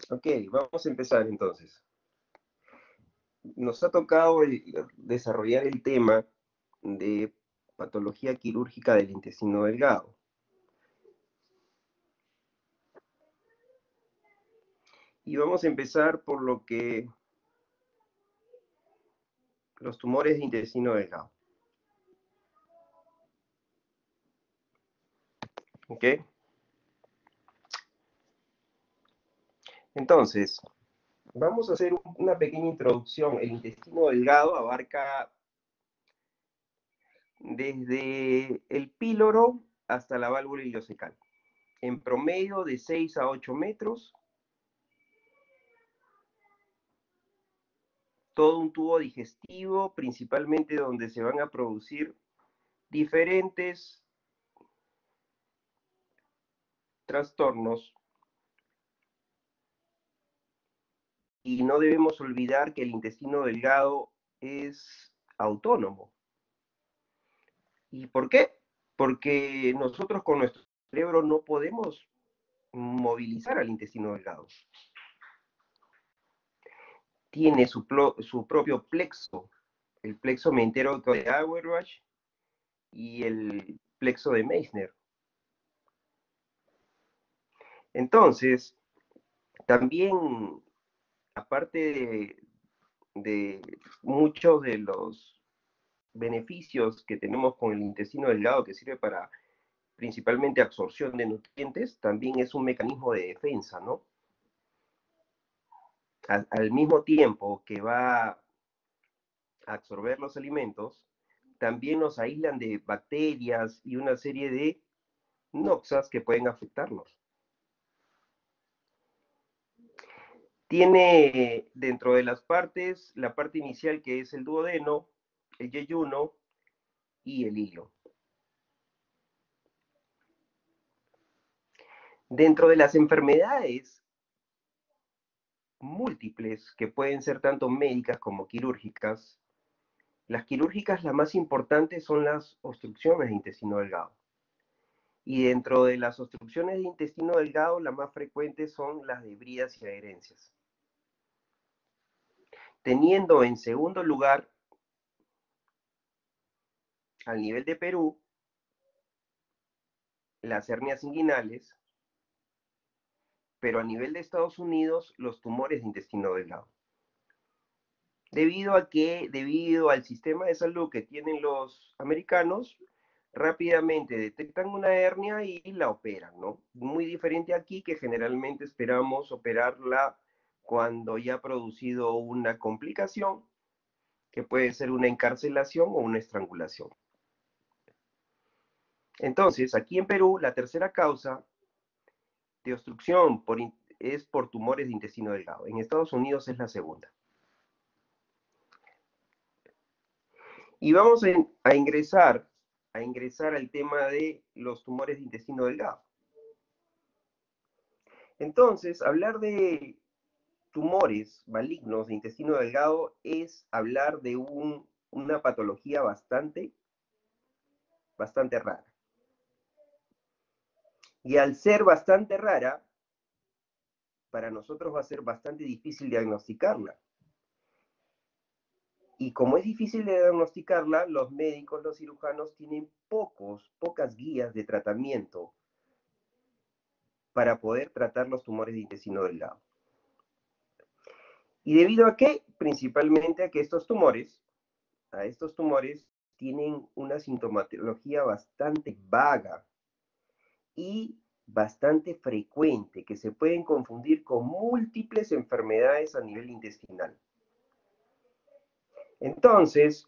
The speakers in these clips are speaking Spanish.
Ok, vamos a empezar entonces. Nos ha tocado desarrollar el tema de patología quirúrgica del intestino delgado. Y vamos a empezar por los tumores de intestino delgado. ¿Ok? Entonces, vamos a hacer una pequeña introducción. El intestino delgado abarca desde el píloro hasta la válvula ileocecal. En promedio de 6 a 8 metros. Todo un tubo digestivo, principalmente donde se van a producir diferentes trastornos. Y no debemos olvidar que el intestino delgado es autónomo. ¿Y por qué? Porque nosotros con nuestro cerebro no podemos movilizar al intestino delgado. Tiene su propio plexo, el plexo menteroico de Auerbach y el plexo de Meissner. Entonces, también, aparte de muchos de los beneficios que tenemos con el intestino delgado, que sirve para principalmente absorción de nutrientes, también es un mecanismo de defensa, ¿no? Al mismo tiempo que va a absorber los alimentos, también nos aíslan de bacterias y una serie de noxas que pueden afectarnos. Tiene dentro de las partes, la parte inicial que es el duodeno, el yeyuno y el hilo. Dentro de las enfermedades múltiples que pueden ser tanto médicas como quirúrgicas, las quirúrgicas las más importantes son las obstrucciones de intestino delgado. Y dentro de las obstrucciones de intestino delgado, las más frecuentes son las de bridas y adherencias. Teniendo en segundo lugar, al nivel de Perú, las hernias inguinales, pero a nivel de Estados Unidos, los tumores de intestino delgado. Debido al sistema de salud que tienen los americanos, rápidamente detectan una hernia y la operan, ¿no? Muy diferente aquí, que generalmente esperamos operarla cuando ya ha producido una complicación, que puede ser una encarcelación o una estrangulación. Entonces, aquí en Perú, la tercera causa de obstrucción es por tumores de intestino delgado. En Estados Unidos es la segunda. Y vamos a ingresar al tema de los tumores de intestino delgado. Entonces, hablar de tumores malignos de intestino delgado es hablar de una patología bastante rara. Y al ser bastante rara, para nosotros va a ser bastante difícil diagnosticarla. Y como es difícil de diagnosticarla, los médicos, los cirujanos tienen pocas guías de tratamiento para poder tratar los tumores de intestino delgado. ¿Y debido a qué? Principalmente a que estos tumores tienen una sintomatología bastante vaga y bastante frecuente, que se pueden confundir con múltiples enfermedades a nivel intestinal. Entonces,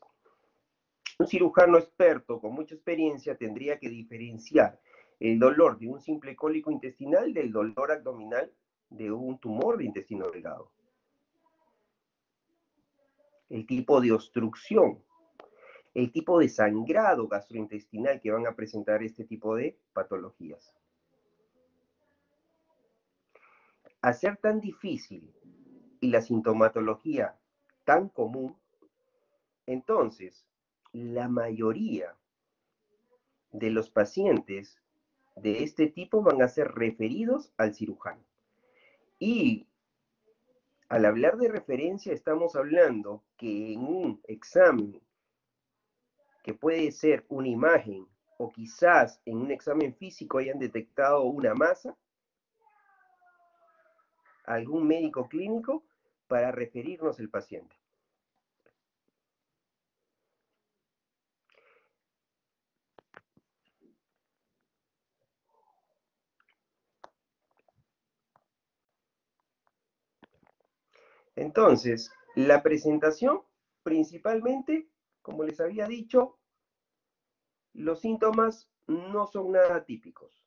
un cirujano experto con mucha experiencia tendría que diferenciar el dolor de un simple cólico intestinal del dolor abdominal de un tumor de intestino delgado. El tipo de obstrucción, el tipo de sangrado gastrointestinal que van a presentar este tipo de patologías. Al ser tan difícil y la sintomatología tan común, entonces la mayoría de los pacientes de este tipo van a ser referidos al cirujano. Y Al hablar de referencia, estamos hablando que en un examen, que puede ser una imagen, o quizás en un examen físico hayan detectado una masa, algún médico clínico, para referirnos al paciente. Entonces, la presentación, principalmente, como les había dicho, los síntomas no son nada típicos.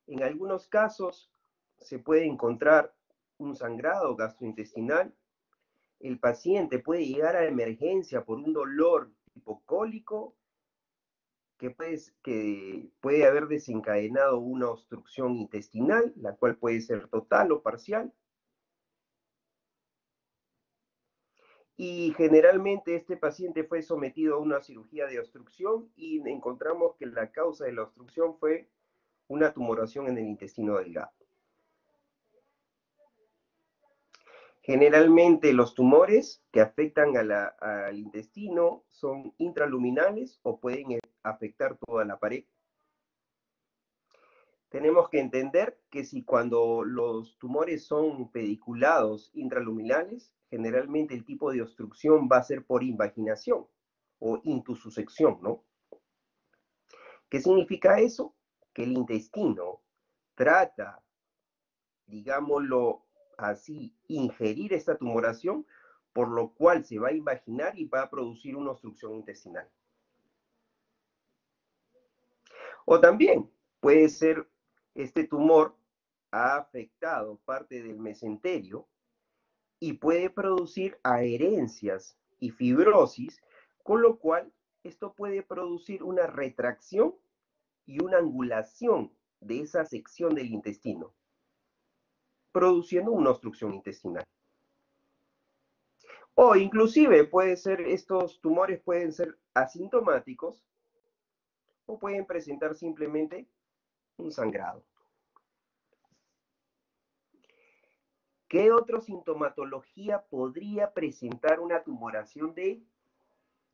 En algunos casos se puede encontrar un sangrado gastrointestinal. El paciente puede llegar a emergencia por un dolor hipocólico que puede haber desencadenado una obstrucción intestinal, la cual puede ser total o parcial. Y generalmente este paciente fue sometido a una cirugía de obstrucción y encontramos que la causa de la obstrucción fue una tumoración en el intestino delgado. Generalmente los tumores que afectan al intestino son intraluminales o pueden afectar toda la pared. Tenemos que entender que si cuando los tumores son pediculados intraluminales, generalmente el tipo de obstrucción va a ser por invaginación o intussusección, ¿no? ¿Qué significa eso? Que el intestino trata, digámoslo así, ingerir esta tumoración, por lo cual se va a invaginar y va a producir una obstrucción intestinal. O también puede ser este tumor ha afectado parte del mesenterio y puede producir adherencias y fibrosis, con lo cual esto puede producir una retracción y una angulación de esa sección del intestino, produciendo una obstrucción intestinal. O inclusive estos tumores pueden ser asintomáticos o pueden presentar simplemente un sangrado. ¿Qué otra sintomatología podría presentar una tumoración de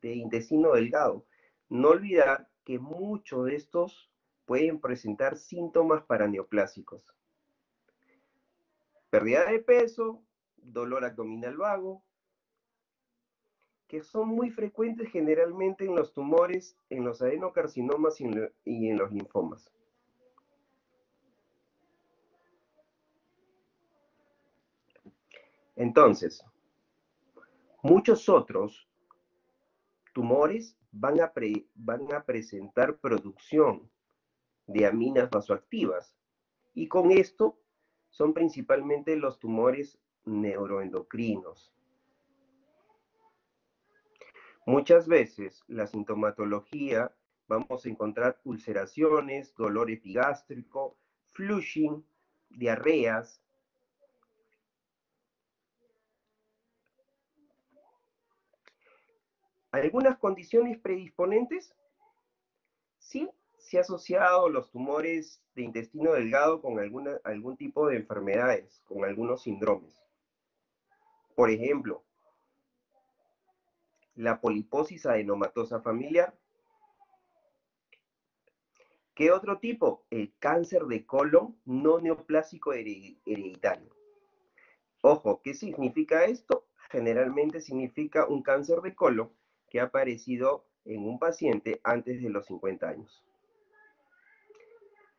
intestino delgado? No olvidar que muchos de estos pueden presentar síntomas paraneoplásicos. Pérdida de peso, dolor abdominal vago, que son muy frecuentes generalmente en los tumores, en los adenocarcinomas y en los linfomas. Entonces, muchos otros tumores van a presentar producción de aminas vasoactivas y con esto son principalmente los tumores neuroendocrinos. Muchas veces la sintomatología vamos a encontrar ulceraciones, dolor epigástrico, flushing, diarreas. ¿Algunas condiciones predisponentes? Sí, se ha asociado los tumores de intestino delgado con algún tipo de enfermedades, con algunos síndromes. Por ejemplo, la poliposis adenomatosa familiar. ¿Qué otro tipo? El cáncer de colon no neoplásico hereditario. Ojo, ¿qué significa esto? Generalmente significa un cáncer de colon que ha aparecido en un paciente antes de los 50 años.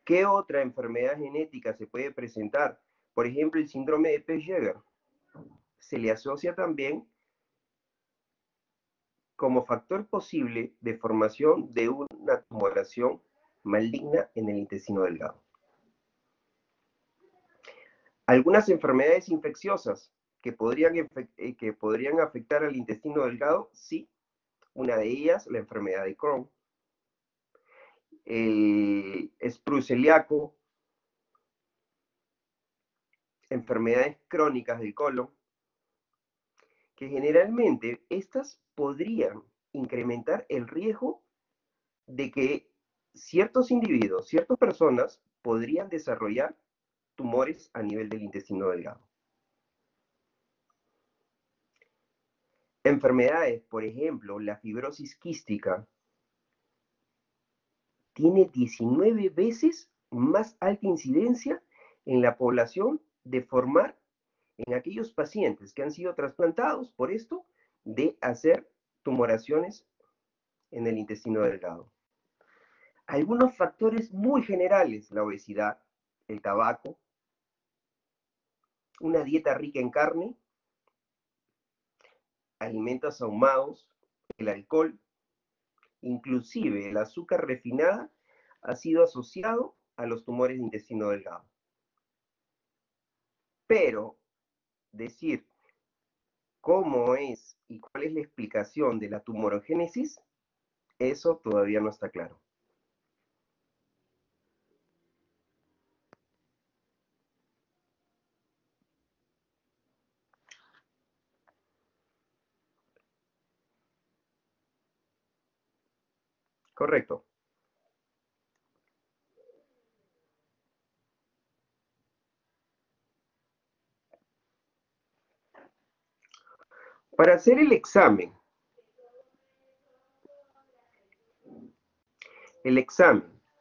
¿Qué otra enfermedad genética se puede presentar? Por ejemplo, el síndrome de Pech-Jeger. Se le asocia también como factor posible de formación de una tumoración maligna en el intestino delgado. Algunas enfermedades infecciosas que podrían afectar al intestino delgado, sí. Una de ellas, la enfermedad de Crohn, el sprue celíaco, enfermedades crónicas del colon, que generalmente estas podrían incrementar el riesgo de que ciertos individuos, ciertas personas podrían desarrollar tumores a nivel del intestino delgado. Enfermedades, por ejemplo, la fibrosis quística, tiene 19 veces más alta incidencia en la población de formar en aquellos pacientes que han sido trasplantados por esto de hacer tumoraciones en el intestino delgado. Algunos factores muy generales, la obesidad, el tabaco, una dieta rica en carne, alimentos ahumados, el alcohol, inclusive el azúcar refinada, ha sido asociado a los tumores de intestino delgado. Pero decir cómo es y cuál es la explicación de la tumorogénesis, eso todavía no está claro. Correcto. Para hacer el examen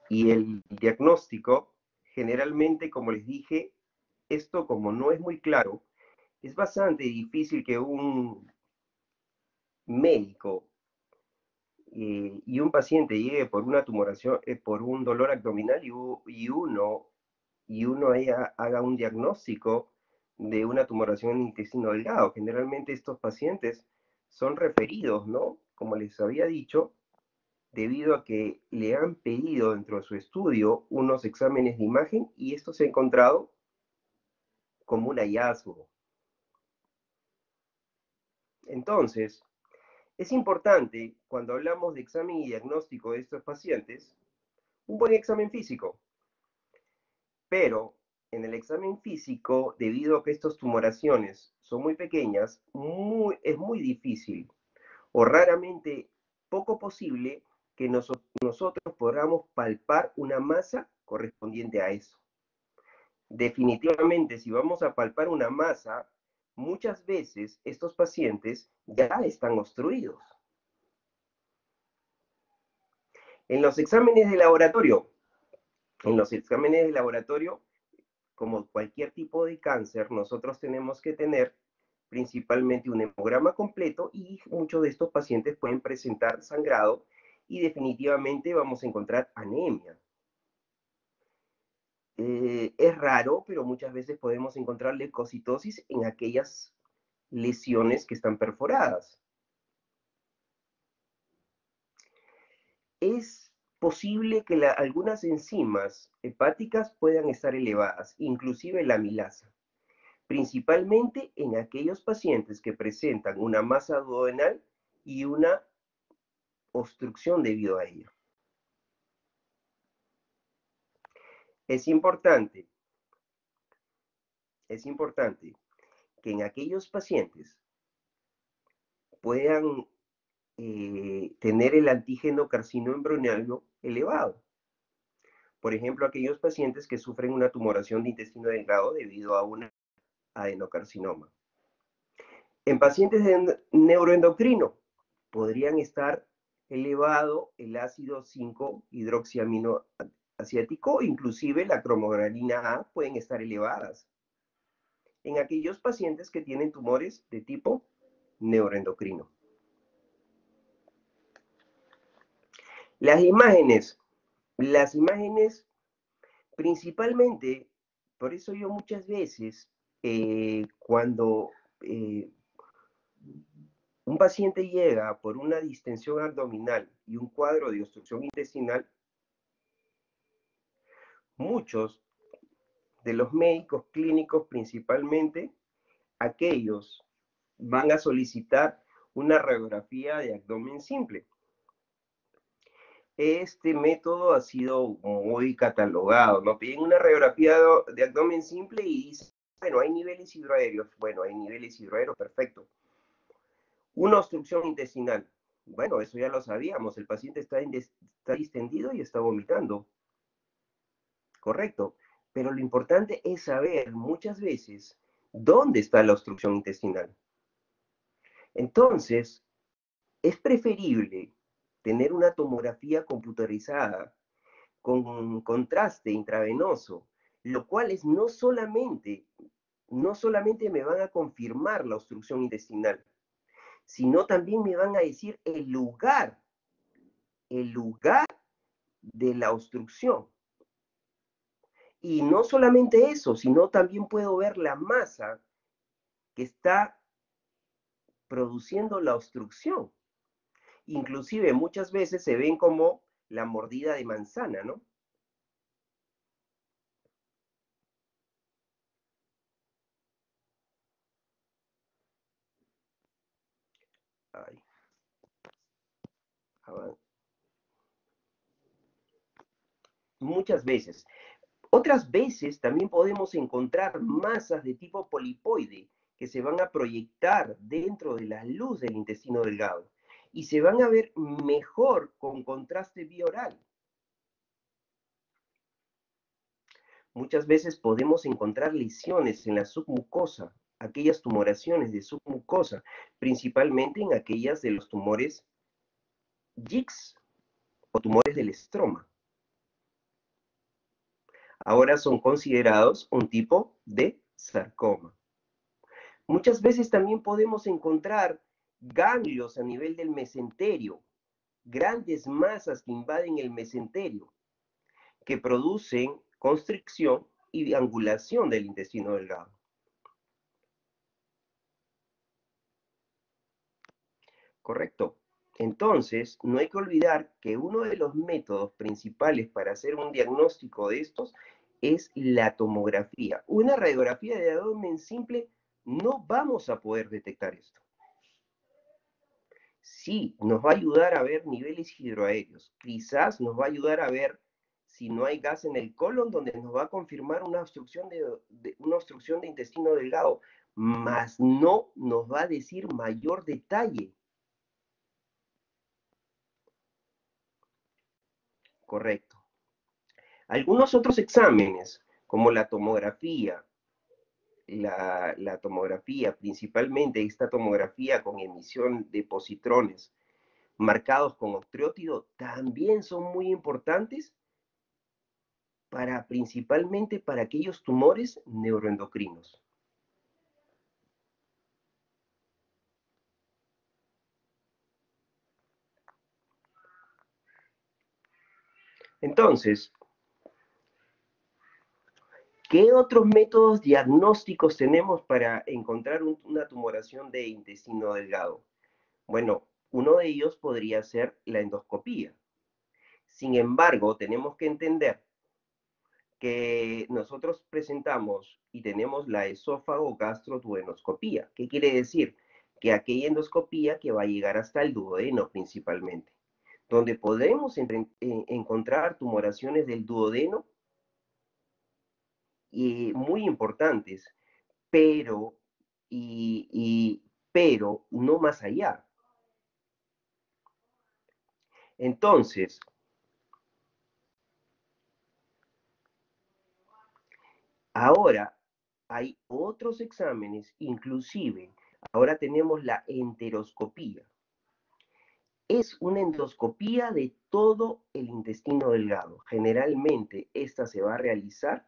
y el diagnóstico, generalmente, como les dije, esto como no es muy claro, es bastante difícil que un médico y un paciente llegue por una tumoración, por un dolor abdominal y uno haga un diagnóstico de una tumoración en intestino delgado. Generalmente estos pacientes son referidos, ¿no? Como les había dicho, debido a que le han pedido dentro de su estudio unos exámenes de imagen y esto se ha encontrado como un hallazgo. Entonces, es importante, cuando hablamos de examen y diagnóstico de estos pacientes, un buen examen físico. Pero en el examen físico, debido a que estas tumoraciones son muy pequeñas, es muy difícil o raramente poco posible que nosotros podamos palpar una masa correspondiente a eso. Definitivamente, si vamos a palpar una masa, muchas veces estos pacientes ya están obstruidos. En los exámenes de laboratorio, como cualquier tipo de cáncer, nosotros tenemos que tener principalmente un hemograma completo y muchos de estos pacientes pueden presentar sangrado y definitivamente vamos a encontrar anemia. Es raro, pero muchas veces podemos encontrar leucocitosis en aquellas lesiones que están perforadas. Es posible que algunas enzimas hepáticas puedan estar elevadas, inclusive la amilasa, principalmente en aquellos pacientes que presentan una masa duodenal y una obstrucción debido a ello. Es importante que en aquellos pacientes puedan tener el antígeno carcinoembrionario elevado. Por ejemplo, aquellos pacientes que sufren una tumoración de intestino delgado debido a un adenocarcinoma. En pacientes de neuroendocrino podrían estar elevado el ácido 5-hidroxiaminoasiático, inclusive la cromogranina A pueden estar elevadas. En aquellos pacientes que tienen tumores de tipo neuroendocrino. Las imágenes principalmente, por eso yo muchas veces, cuando un paciente llega por una distensión abdominal y un cuadro de obstrucción intestinal, muchos de los médicos clínicos, principalmente aquellos, van a solicitar una radiografía de abdomen simple. Este método ha sido muy catalogado, ¿no? Piden una radiografía de abdomen simple y dicen, bueno, hay niveles hidroaéreos. Bueno, hay niveles hidroaéreos, perfecto. Una obstrucción intestinal. Bueno, eso ya lo sabíamos, el paciente está distendido y está vomitando, correcto. Pero lo importante es saber muchas veces dónde está la obstrucción intestinal. Entonces, es preferible tener una tomografía computarizada con contraste intravenoso, lo cual es no solamente me van a confirmar la obstrucción intestinal, sino también me van a decir el lugar de la obstrucción. Y no solamente eso, sino también puedo ver la masa que está produciendo la obstrucción. Inclusive muchas veces se ven como la mordida de manzana, ¿no? Ay, muchas veces. Otras veces también podemos encontrar masas de tipo polipoide que se van a proyectar dentro de la luz del intestino delgado y se van a ver mejor con contraste bioral. Muchas veces podemos encontrar lesiones en la submucosa, aquellas tumoraciones de submucosa, principalmente en aquellas de los tumores GICS o tumores del estroma. Ahora son considerados un tipo de sarcoma. Muchas veces también podemos encontrar ganglios a nivel del mesenterio, grandes masas que invaden el mesenterio, que producen constricción y angulación del intestino delgado. Correcto. Entonces, no hay que olvidar que uno de los métodos principales para hacer un diagnóstico de estos es la tomografía. Una radiografía de abdomen simple no vamos a poder detectar esto. Sí, nos va a ayudar a ver niveles hidroaéreos. Quizás nos va a ayudar a ver si no hay gas en el colon, donde nos va a confirmar una obstrucción de intestino delgado, mas no nos va a decir mayor detalle. Correcto. Algunos otros exámenes, como la tomografía, principalmente esta tomografía con emisión de positrones marcados con octreótido, también son muy importantes principalmente para aquellos tumores neuroendocrinos. Entonces, ¿qué otros métodos diagnósticos tenemos para encontrar una tumoración de intestino delgado? Bueno, uno de ellos podría ser la endoscopía. Sin embargo, tenemos que entender que nosotros presentamos y tenemos la esófago gastroduodenoscopía. ¿Qué quiere decir? Que aquella endoscopía que va a llegar hasta el duodeno principalmente, donde podemos encontrar tumoraciones del duodeno muy importantes, pero, pero no más allá. Entonces, ahora hay otros exámenes, inclusive ahora tenemos la enteroscopía. Es una endoscopía de todo el intestino delgado. Generalmente esta se va a realizar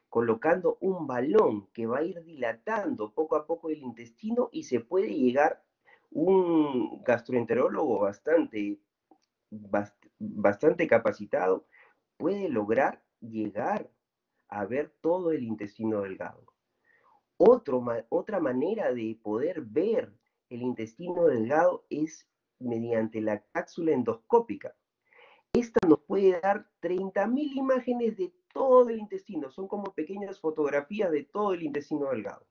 colocando un balón que va a ir dilatando poco a poco el intestino y se puede llegar, un gastroenterólogo bastante capacitado puede lograr llegar a ver todo el intestino delgado. Otra manera de poder ver el intestino delgado es mediante la cápsula endoscópica. Esta nos puede dar 30.000 imágenes de todo el intestino. Son como pequeñas fotografías de todo el intestino delgado.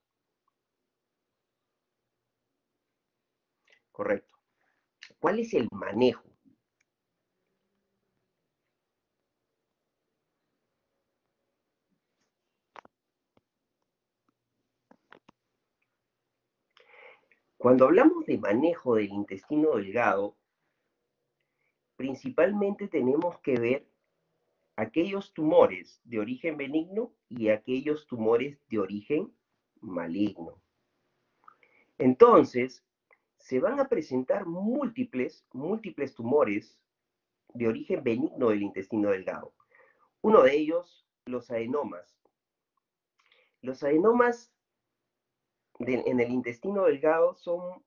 Correcto. ¿Cuál es el manejo? Cuando hablamos de manejo del intestino delgado, principalmente tenemos que ver aquellos tumores de origen benigno y aquellos tumores de origen maligno. Entonces, se van a presentar múltiples tumores de origen benigno del intestino delgado. Uno de ellos, los adenomas. Los adenomas en el intestino delgado son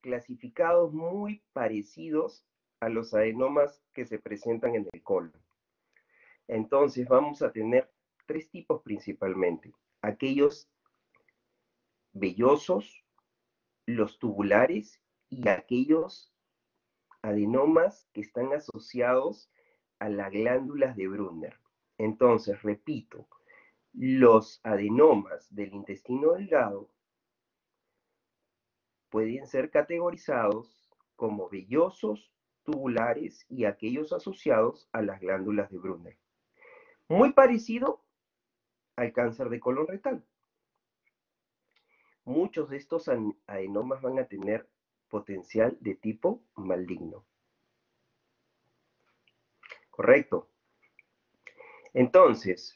clasificados muy parecidos a los adenomas que se presentan en el colon. Entonces vamos a tener tres tipos principalmente. Aquellos vellosos, los tubulares y aquellos adenomas que están asociados a las glándulas de Brunner. Entonces, repito, los adenomas del intestino delgado pueden ser categorizados como vellosos, tubulares y aquellos asociados a las glándulas de Brunner. Muy parecido al cáncer de colon rectal. Muchos de estos adenomas van a tener potencial de tipo maligno. ¿Correcto? Entonces,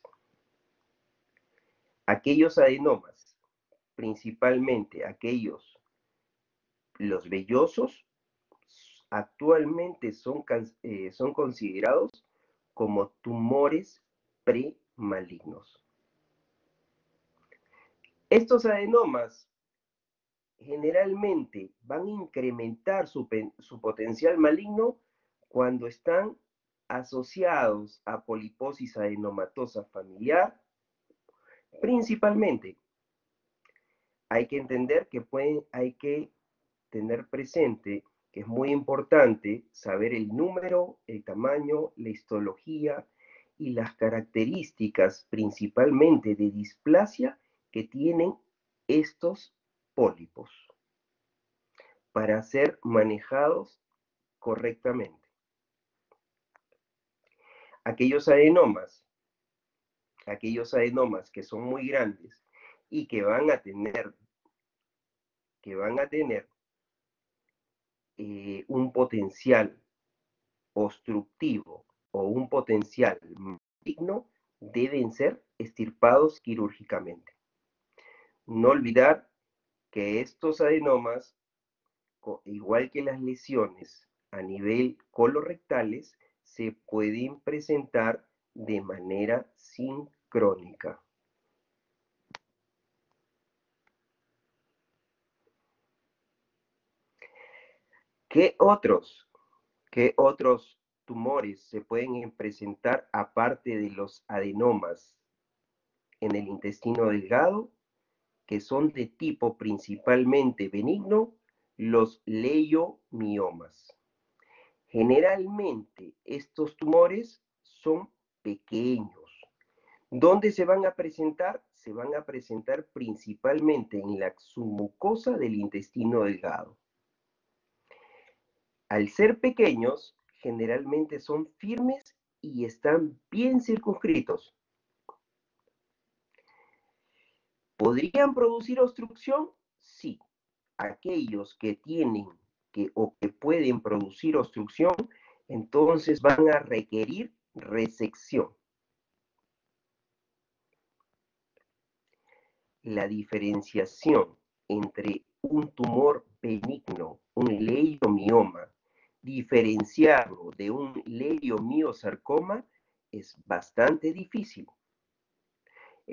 aquellos adenomas, principalmente los vellosos, actualmente son considerados como tumores premalignos. Estos adenomas generalmente van a incrementar su potencial maligno cuando están asociados a poliposis adenomatosa familiar, principalmente. Hay que entender que hay que tener presente que es muy importante saber el número, el tamaño, la histología y las características principalmente de displasia que tienen estos pólipos para ser manejados correctamente. Aquellos adenomas que son muy grandes y que van a tener un potencial obstructivo o un potencial maligno, deben ser extirpados quirúrgicamente. No olvidar que estos adenomas, igual que las lesiones a nivel colorectales, se pueden presentar de manera sincrónica. ¿Qué otros tumores se pueden presentar aparte de los adenomas en el intestino delgado, que son de tipo principalmente benigno? Los leiomiomas. Generalmente estos tumores son pequeños. ¿Dónde se van a presentar? Se van a presentar principalmente en la submucosa del intestino delgado. Al ser pequeños, generalmente son firmes y están bien circunscritos. ¿Podrían producir obstrucción? Sí. Aquellos que tienen o que pueden producir obstrucción, entonces van a requerir resección. La diferenciación entre un tumor benigno, un leiomioma, diferenciarlo de un leiomiosarcoma es bastante difícil.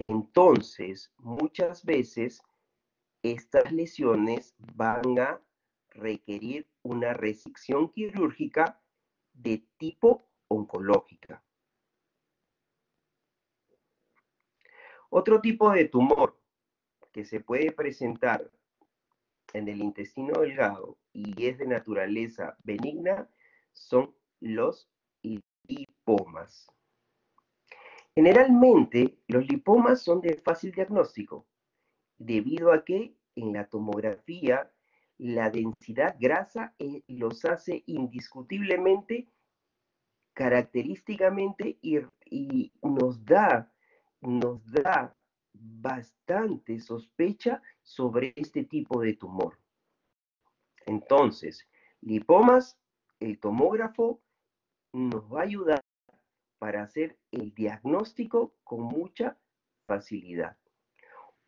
Entonces, muchas veces estas lesiones van a requerir una resección quirúrgica de tipo oncológica. Otro tipo de tumor que se puede presentar en el intestino delgado y es de naturaleza benigna son los lipomas. Generalmente, los lipomas son de fácil diagnóstico, debido a que en la tomografía la densidad grasa los hace indiscutiblemente, característicamente, y nos da bastante sospecha sobre este tipo de tumor. Entonces, lipomas, el tomógrafo nos va a ayudar para hacer el diagnóstico con mucha facilidad.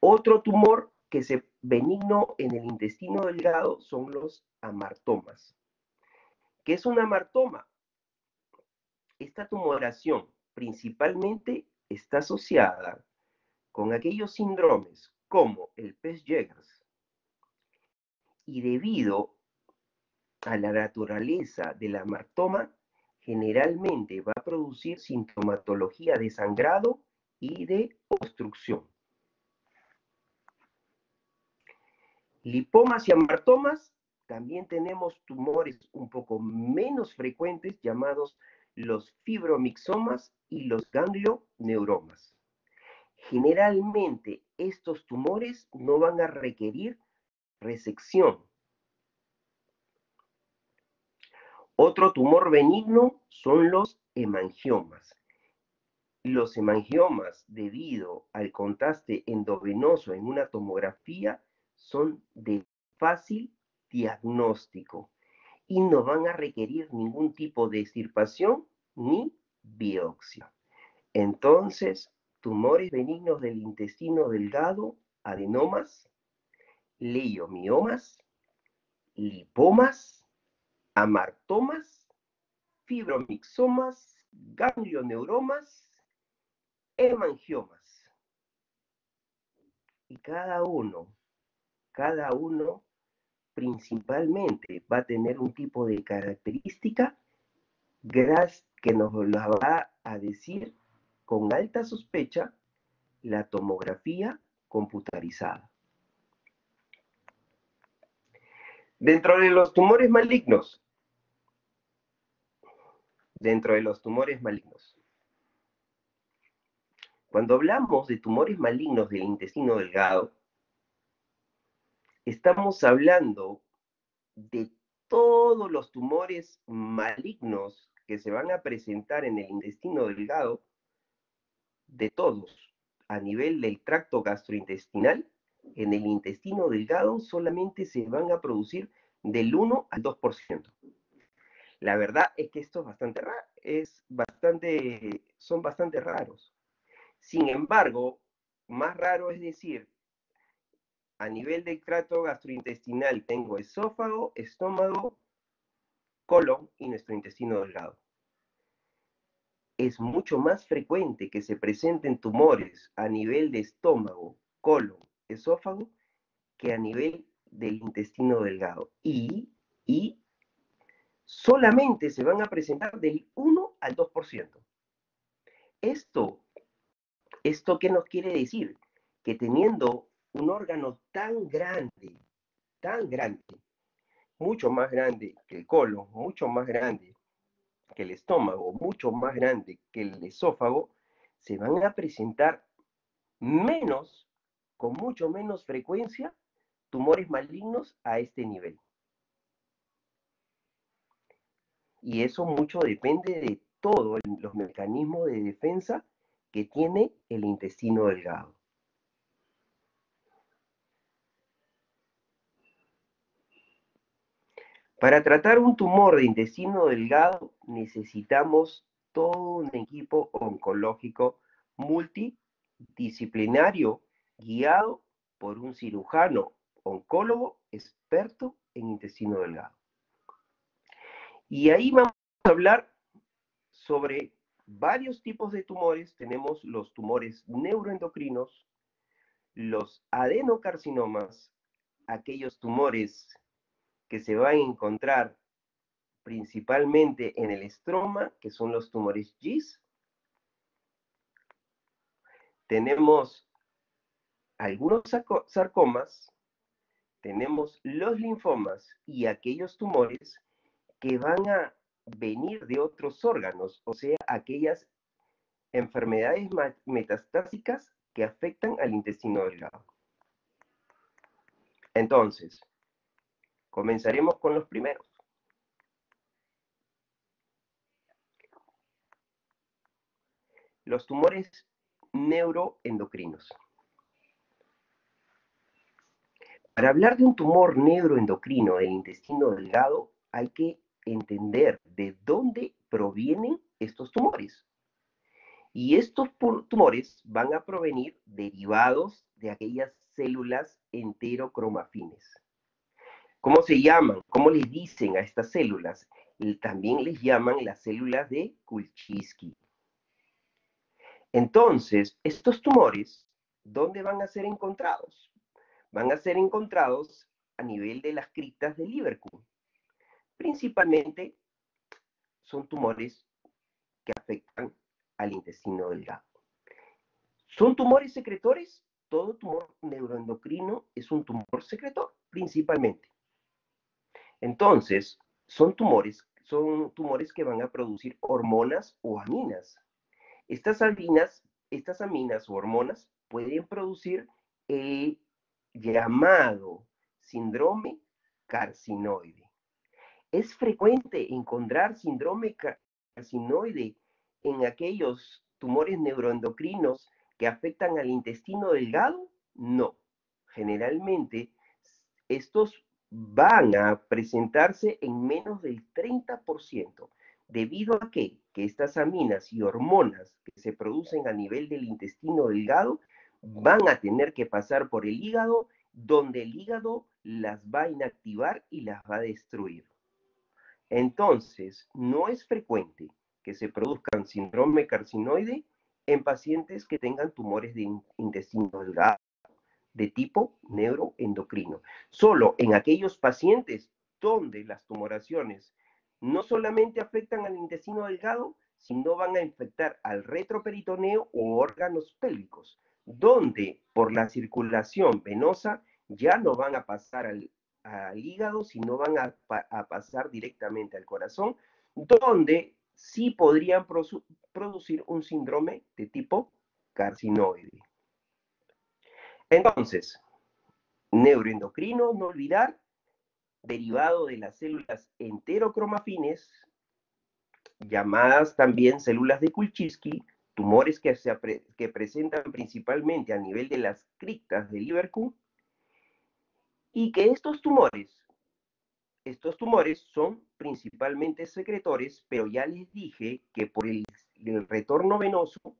Otro tumor que es benigno en el intestino delgado son los amartomas. ¿Qué es un amartoma? Esta tumoración principalmente está asociada con aquellos síndromes como el Pez-Jeghers, y debido a la naturaleza del amartoma, generalmente va a producir sintomatología de sangrado y de obstrucción. Lipomas y amartomas, también tenemos tumores un poco menos frecuentes llamados los fibromixomas y los ganglioneuromas. Generalmente estos tumores no van a requerir resección. Otro tumor benigno son los hemangiomas. Los hemangiomas, debido al contraste endovenoso en una tomografía, son de fácil diagnóstico y no van a requerir ningún tipo de extirpación ni biopsia. Entonces, tumores benignos del intestino delgado, adenomas, leiomiomas, lipomas, amartomas, fibromixomas, ganglioneuromas, hemangiomas. Y cada uno principalmente va a tener un tipo de característica que nos la va a decir con alta sospecha la tomografía computarizada. Dentro de los tumores malignos, cuando hablamos de tumores malignos del intestino delgado, estamos hablando de todos los tumores malignos que se van a presentar en el intestino delgado, de todos, a nivel del tracto gastrointestinal. En el intestino delgado solamente se van a producir del 1 al 2%. La verdad es que esto son bastante raros. Sin embargo, más raro es decir, a nivel del tracto gastrointestinal tengo esófago, estómago, colon y nuestro intestino delgado. Es mucho más frecuente que se presenten tumores a nivel de estómago, colon, esófago, que a nivel del intestino delgado. Y solamente se van a presentar del 1 al 2%. ¿Esto qué nos quiere decir? Que teniendo un órgano tan grande, mucho más grande que el colon, mucho más grande que el estómago, mucho más grande que el esófago, se van a presentar con mucho menos frecuencia, tumores malignos a este nivel. Y eso mucho depende de todos los mecanismos de defensa que tiene el intestino delgado. Para tratar un tumor de intestino delgado necesitamos todo un equipo oncológico multidisciplinario guiado por un cirujano oncólogo experto en intestino delgado. Y ahí vamos a hablar sobre varios tipos de tumores. Tenemos los tumores neuroendocrinos, los adenocarcinomas, aquellos tumores que se van a encontrar principalmente en el estroma, que son los tumores GIS. Tenemos algunos sarcomas, tenemos los linfomas y aquellos tumores que van a venir de otros órganos, o sea, aquellas enfermedades metastásicas que afectan al intestino delgado. Entonces, comenzaremos con los primeros. Los tumores neuroendocrinos. Para hablar de un tumor neuroendocrino del intestino delgado, hay que entender de dónde provienen estos tumores. Y estos tumores van a provenir derivados de aquellas células enterocromafines. ¿Cómo se llaman? ¿Cómo les dicen a estas células? También les llaman las células de Kulczycki. Entonces, estos tumores, ¿dónde van a ser encontrados? Van a ser encontrados a nivel de las criptas de Lieberkühn. Principalmente son tumores que afectan al intestino delgado. ¿Son tumores secretores? Todo tumor neuroendocrino es un tumor secretor, principalmente. Entonces, son tumores que van a producir hormonas o aminas. Estas aminas o hormonas pueden producir el llamado síndrome carcinoide. Es frecuente encontrar síndrome carcinoide en aquellos tumores neuroendocrinos que afectan al intestino delgado. No. Generalmente, estos van a presentarse en menos del 30%, debido a que estas aminas y hormonas que se producen a nivel del intestino delgado van a tener que pasar por el hígado, donde el hígado las va a inactivar y las va a destruir. Entonces, no es frecuente que se produzcan síndrome carcinoide en pacientes que tengan tumores de intestino delgado de tipo neuroendocrino. Solo en aquellos pacientes donde las tumoraciones no solamente afectan al intestino delgado, sino van a infectar al retroperitoneo o órganos pélvicos, donde por la circulación venosa ya no van a pasar al hígado, sino van a pasar directamente al corazón, donde sí podrían producir un síndrome de tipo carcinoide. Entonces, neuroendocrino, no olvidar, derivado de las células enterocromafines, llamadas también células de Kulczycki, tumores que presentan principalmente a nivel de las criptas de Lieberkühn, y que estos tumores son principalmente secretores, pero ya les dije que por el retorno venoso,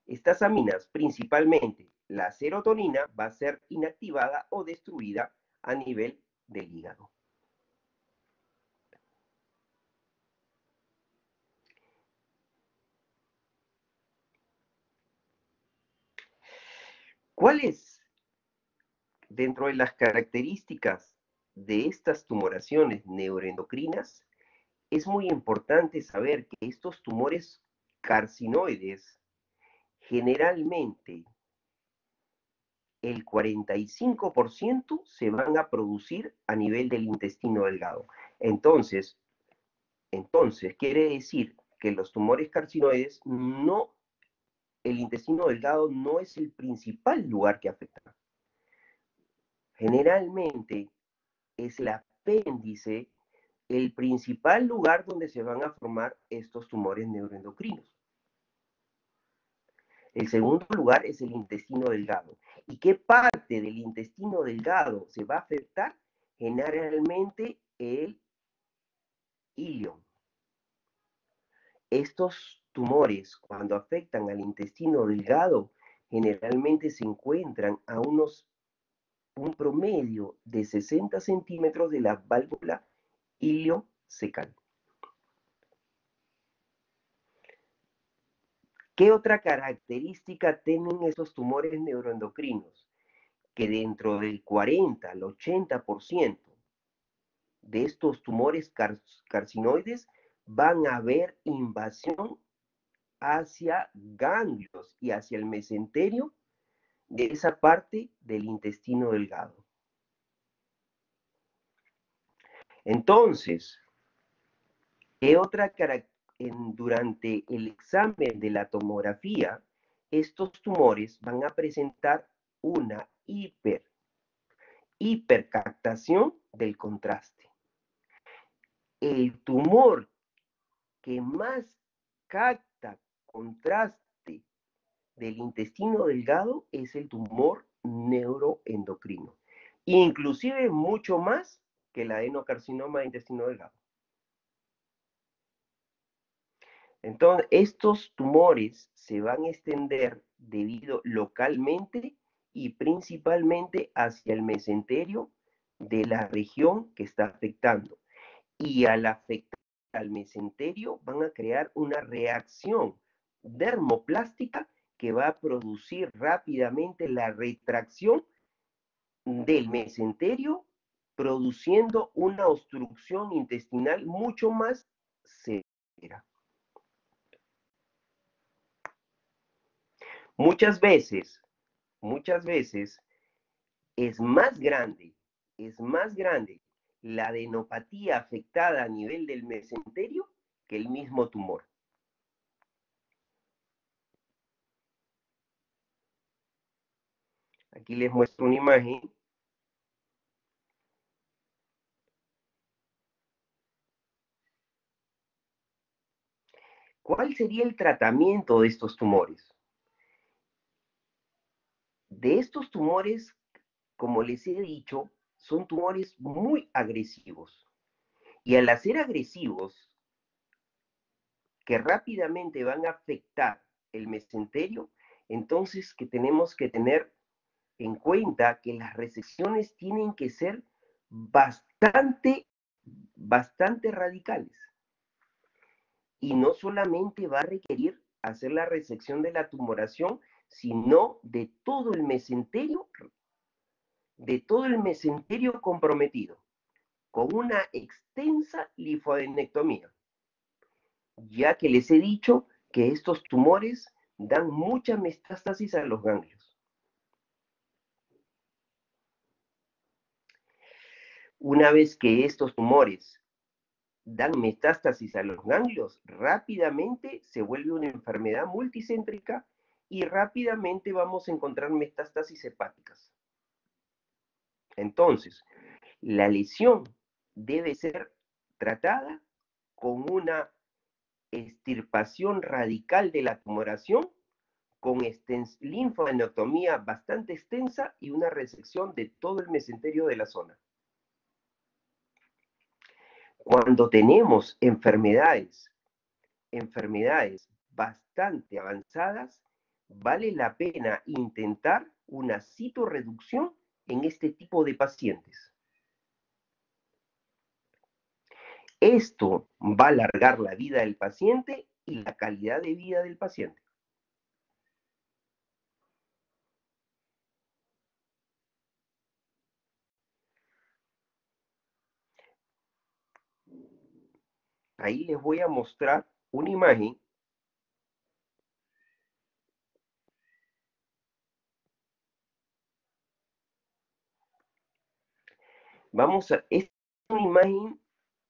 estas aminas, principalmente la serotonina, va a ser inactivada o destruida a nivel del hígado. ¿Cuáles, dentro de las características de estas tumoraciones neuroendocrinas? Es muy importante saber que estos tumores carcinoides generalmente el 45% se van a producir a nivel del intestino delgado. Entonces quiere decir que los tumores carcinoides el intestino delgado no es el principal lugar que afecta. Generalmente es el apéndice el principal lugar donde se van a formar estos tumores neuroendocrinos. El segundo lugar es el intestino delgado. ¿Y qué parte del intestino delgado se va a afectar? Generalmente el ilion. Estos tumores, cuando afectan al intestino delgado, generalmente se encuentran a un promedio de 60 centímetros de la válvula iliocecal. ¿Qué otra característica tienen estos tumores neuroendocrinos? Que dentro del 40 al 80% de estos tumores carcinoides van a haber invasión hacia ganglios y hacia el mesenterio de esa parte del intestino delgado. Entonces, ¿qué otra característica? Durante el examen de la tomografía, estos tumores van a presentar una hipercaptación del contraste. El tumor que más capta contraste del intestino delgado es el tumor neuroendocrino, inclusive mucho más que el adenocarcinoma de intestino delgado. Entonces, estos tumores se van a extender debido localmente y principalmente hacia el mesenterio de la región que está afectando. Y al afectar al mesenterio van a crear una reacción dermoplástica que va a producir rápidamente la retracción del mesenterio, produciendo una obstrucción intestinal mucho más severa. Muchas veces es es más grande la adenopatía afectada a nivel del mesenterio que el mismo tumor. Aquí les muestro una imagen. ¿Cuál sería el tratamiento de estos tumores? De estos tumores, como les he dicho, son tumores muy agresivos. Y al ser agresivos, que rápidamente van a afectar el mesenterio, entonces que tenemos que tener en cuenta que las resecciones tienen que ser bastante radicales. Y no solamente va a requerir hacer la resección de la tumoración, sino de todo el mesenterio comprometido, con una extensa linfadenectomía, ya que les he dicho que estos tumores dan mucha metástasis a los ganglios. Una vez que estos tumores dan metástasis a los ganglios, rápidamente se vuelve una enfermedad multicéntrica y rápidamente vamos a encontrar metástasis hepáticas. Entonces, la lesión debe ser tratada con una extirpación radical de la tumoración, con linfadenectomía bastante extensa y una resección de todo el mesenterio de la zona. Cuando tenemos enfermedades bastante avanzadas, vale la pena intentar una citorreducción en este tipo de pacientes. Esto va a alargar la vida del paciente y la calidad de vida del paciente. Ahí les voy a mostrar una imagen. Esta es una imagen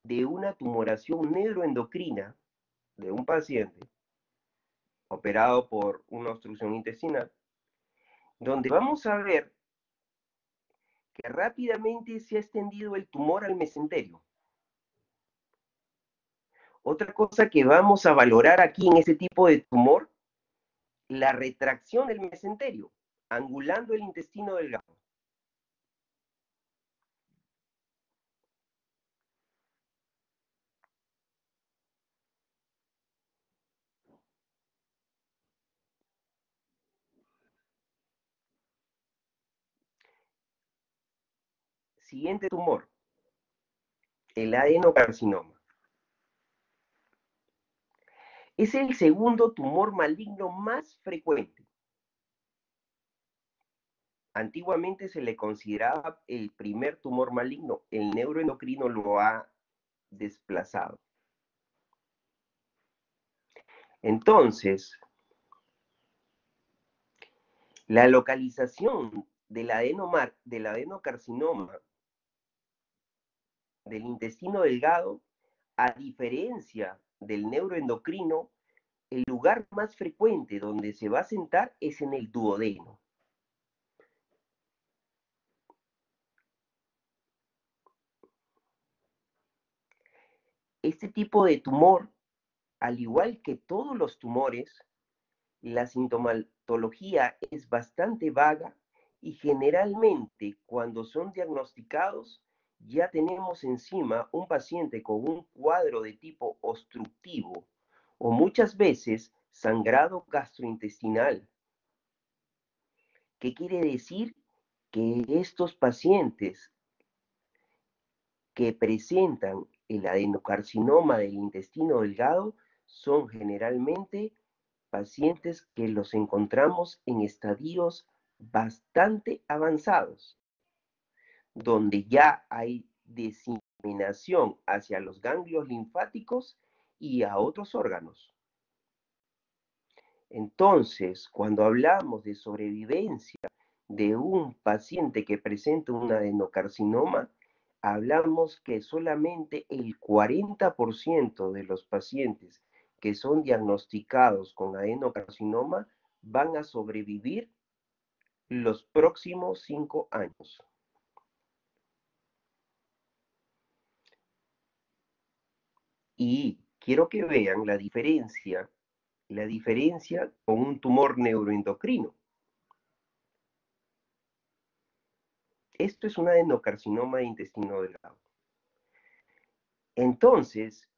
de una tumoración neuroendocrina de un paciente operado por una obstrucción intestinal, donde vamos a ver que rápidamente se ha extendido el tumor al mesenterio. Otra cosa que vamos a valorar aquí en este tipo de tumor, la retracción del mesenterio, angulando el intestino delgado. Siguiente tumor, el adenocarcinoma. Es el segundo tumor maligno más frecuente. Antiguamente se le consideraba el primer tumor maligno, el neuroendocrino lo ha desplazado. Entonces, la localización del adenocarcinoma del intestino delgado, a diferencia del neuroendocrino, el lugar más frecuente donde se va a sentar es en el duodeno. Este tipo de tumor, al igual que todos los tumores, la sintomatología es bastante vaga y generalmente cuando son diagnosticados ya tenemos encima un paciente con un cuadro de tipo obstructivo o muchas veces sangrado gastrointestinal. ¿Qué quiere decir? Que estos pacientes que presentan el adenocarcinoma del intestino delgado son generalmente pacientes que los encontramos en estadios bastante avanzados, donde ya hay diseminación hacia los ganglios linfáticos y a otros órganos. Entonces, cuando hablamos de sobrevivencia de un paciente que presenta un adenocarcinoma, hablamos que solamente el 40% de los pacientes que son diagnosticados con adenocarcinoma van a sobrevivir los próximos 5 años. Y quiero que vean la diferencia con un tumor neuroendocrino. Esto es un adenocarcinoma de intestino delgado. Entonces,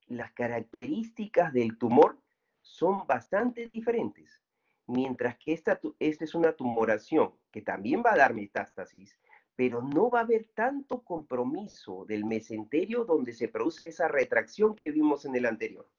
las características del tumor son bastante diferentes. Mientras que esta es una tumoración que también va a dar metástasis, pero no va a haber tanto compromiso del mesenterio donde se produce esa retracción que vimos en el anterior.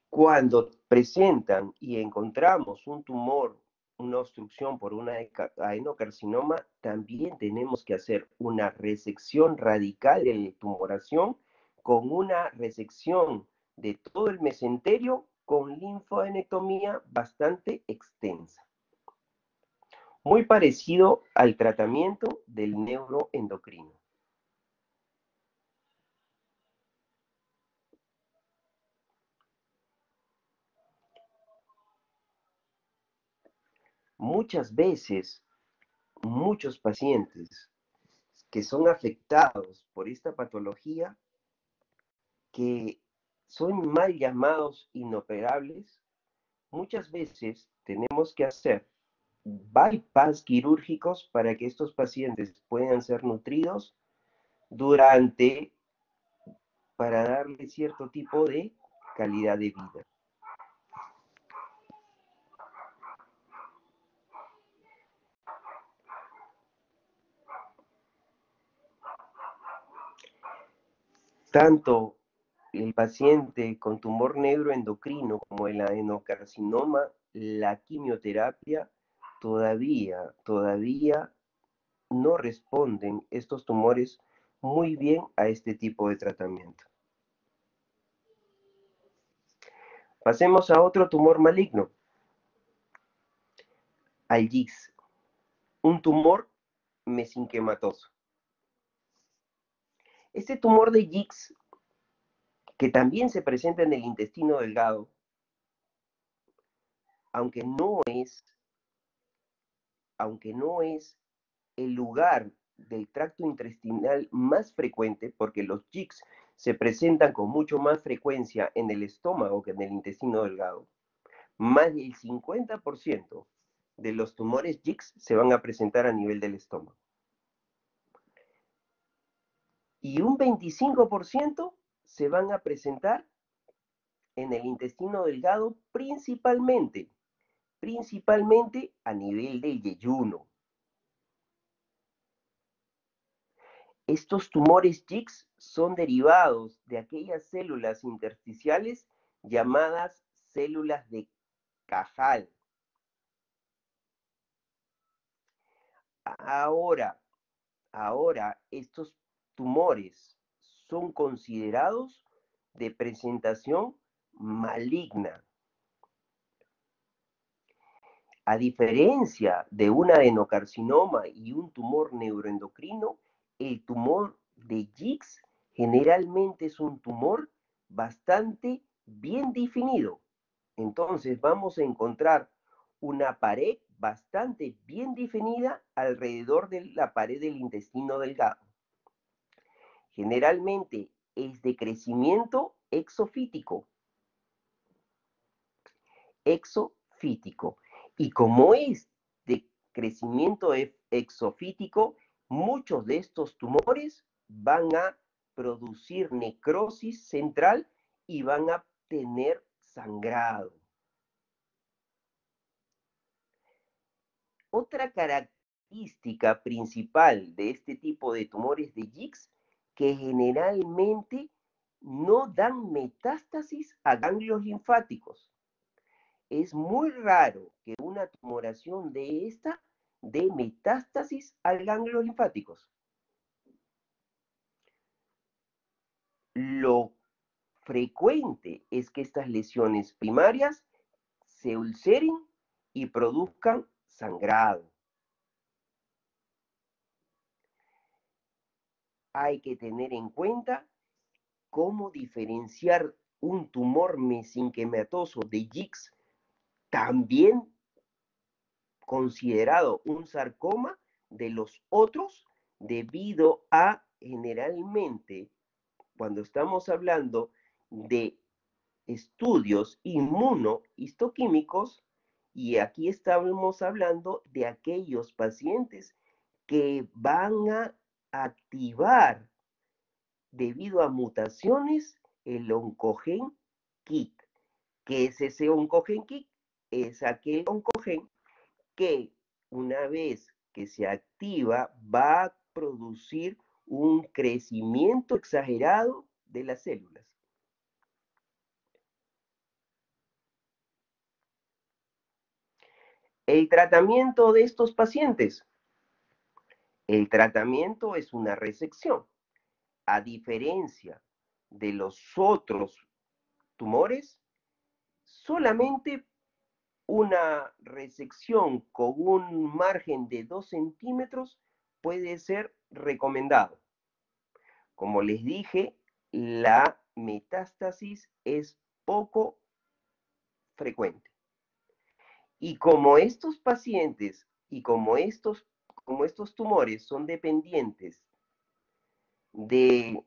Cuando presentan y encontramos un tumor, una obstrucción por un adenocarcinoma, también tenemos que hacer una resección radical de la tumoración con una resección de todo el mesenterio con linfoadenectomía bastante extensa. Muy parecido al tratamiento del neuroendocrino. Muchas veces, muchos pacientes que son afectados por esta patología, que son mal llamados inoperables, muchas veces tenemos que hacer bypass quirúrgicos para que estos pacientes puedan ser nutridos para darle cierto tipo de calidad de vida. Tanto el paciente con tumor neuroendocrino como el adenocarcinoma, la quimioterapia todavía no responden estos tumores muy bien a este tipo de tratamiento. Pasemos a otro tumor maligno, al GIS, un tumor mesenquimatoso. Este tumor de GIS, que también se presenta en el intestino delgado, aunque no es el lugar del tracto intestinal más frecuente, porque los GICs se presentan con mucho más frecuencia en el estómago que en el intestino delgado. Más del 50% de los tumores GICs se van a presentar a nivel del estómago. Y un 25% se van a presentar en el intestino delgado, principalmente a nivel del yeyuno. Estos tumores GICs son derivados de aquellas células intersticiales llamadas células de Cajal. Ahora, estos tumores son considerados de presentación maligna. A diferencia de un adenocarcinoma y un tumor neuroendocrino, el tumor de GICs generalmente es un tumor bastante bien definido. Entonces vamos a encontrar una pared bastante bien definida alrededor de la pared del intestino delgado. Generalmente es de crecimiento exofítico. exofítico. Y como es de crecimiento exofítico, muchos de estos tumores van a producir necrosis central y van a tener sangrado. Otra característica principal de este tipo de tumores de Jiggs, que generalmente no dan metástasis a ganglios linfáticos. Es muy raro que una tumoración de esta dé metástasis a ganglios linfáticos. Lo frecuente es que estas lesiones primarias se ulceren y produzcan sangrado. Hay que tener en cuenta cómo diferenciar un tumor mesenquimatoso de Jiggs, también considerado un sarcoma, de los otros, debido a generalmente, cuando estamos hablando de estudios inmunohistoquímicos, y aquí estamos hablando de aquellos pacientes que van a activar debido a mutaciones el oncogen KIT. ¿Qué es ese oncogen KIT? Es aquel oncogen que una vez que se activa va a producir un crecimiento exagerado de las células. El tratamiento de estos pacientes. El tratamiento es una resección. A diferencia de los otros tumores, solamente una resección con un margen de 2 centímetros puede ser recomendado. Como les dije, la metástasis es poco frecuente. Y como estos pacientes y como estos tumores son dependientes de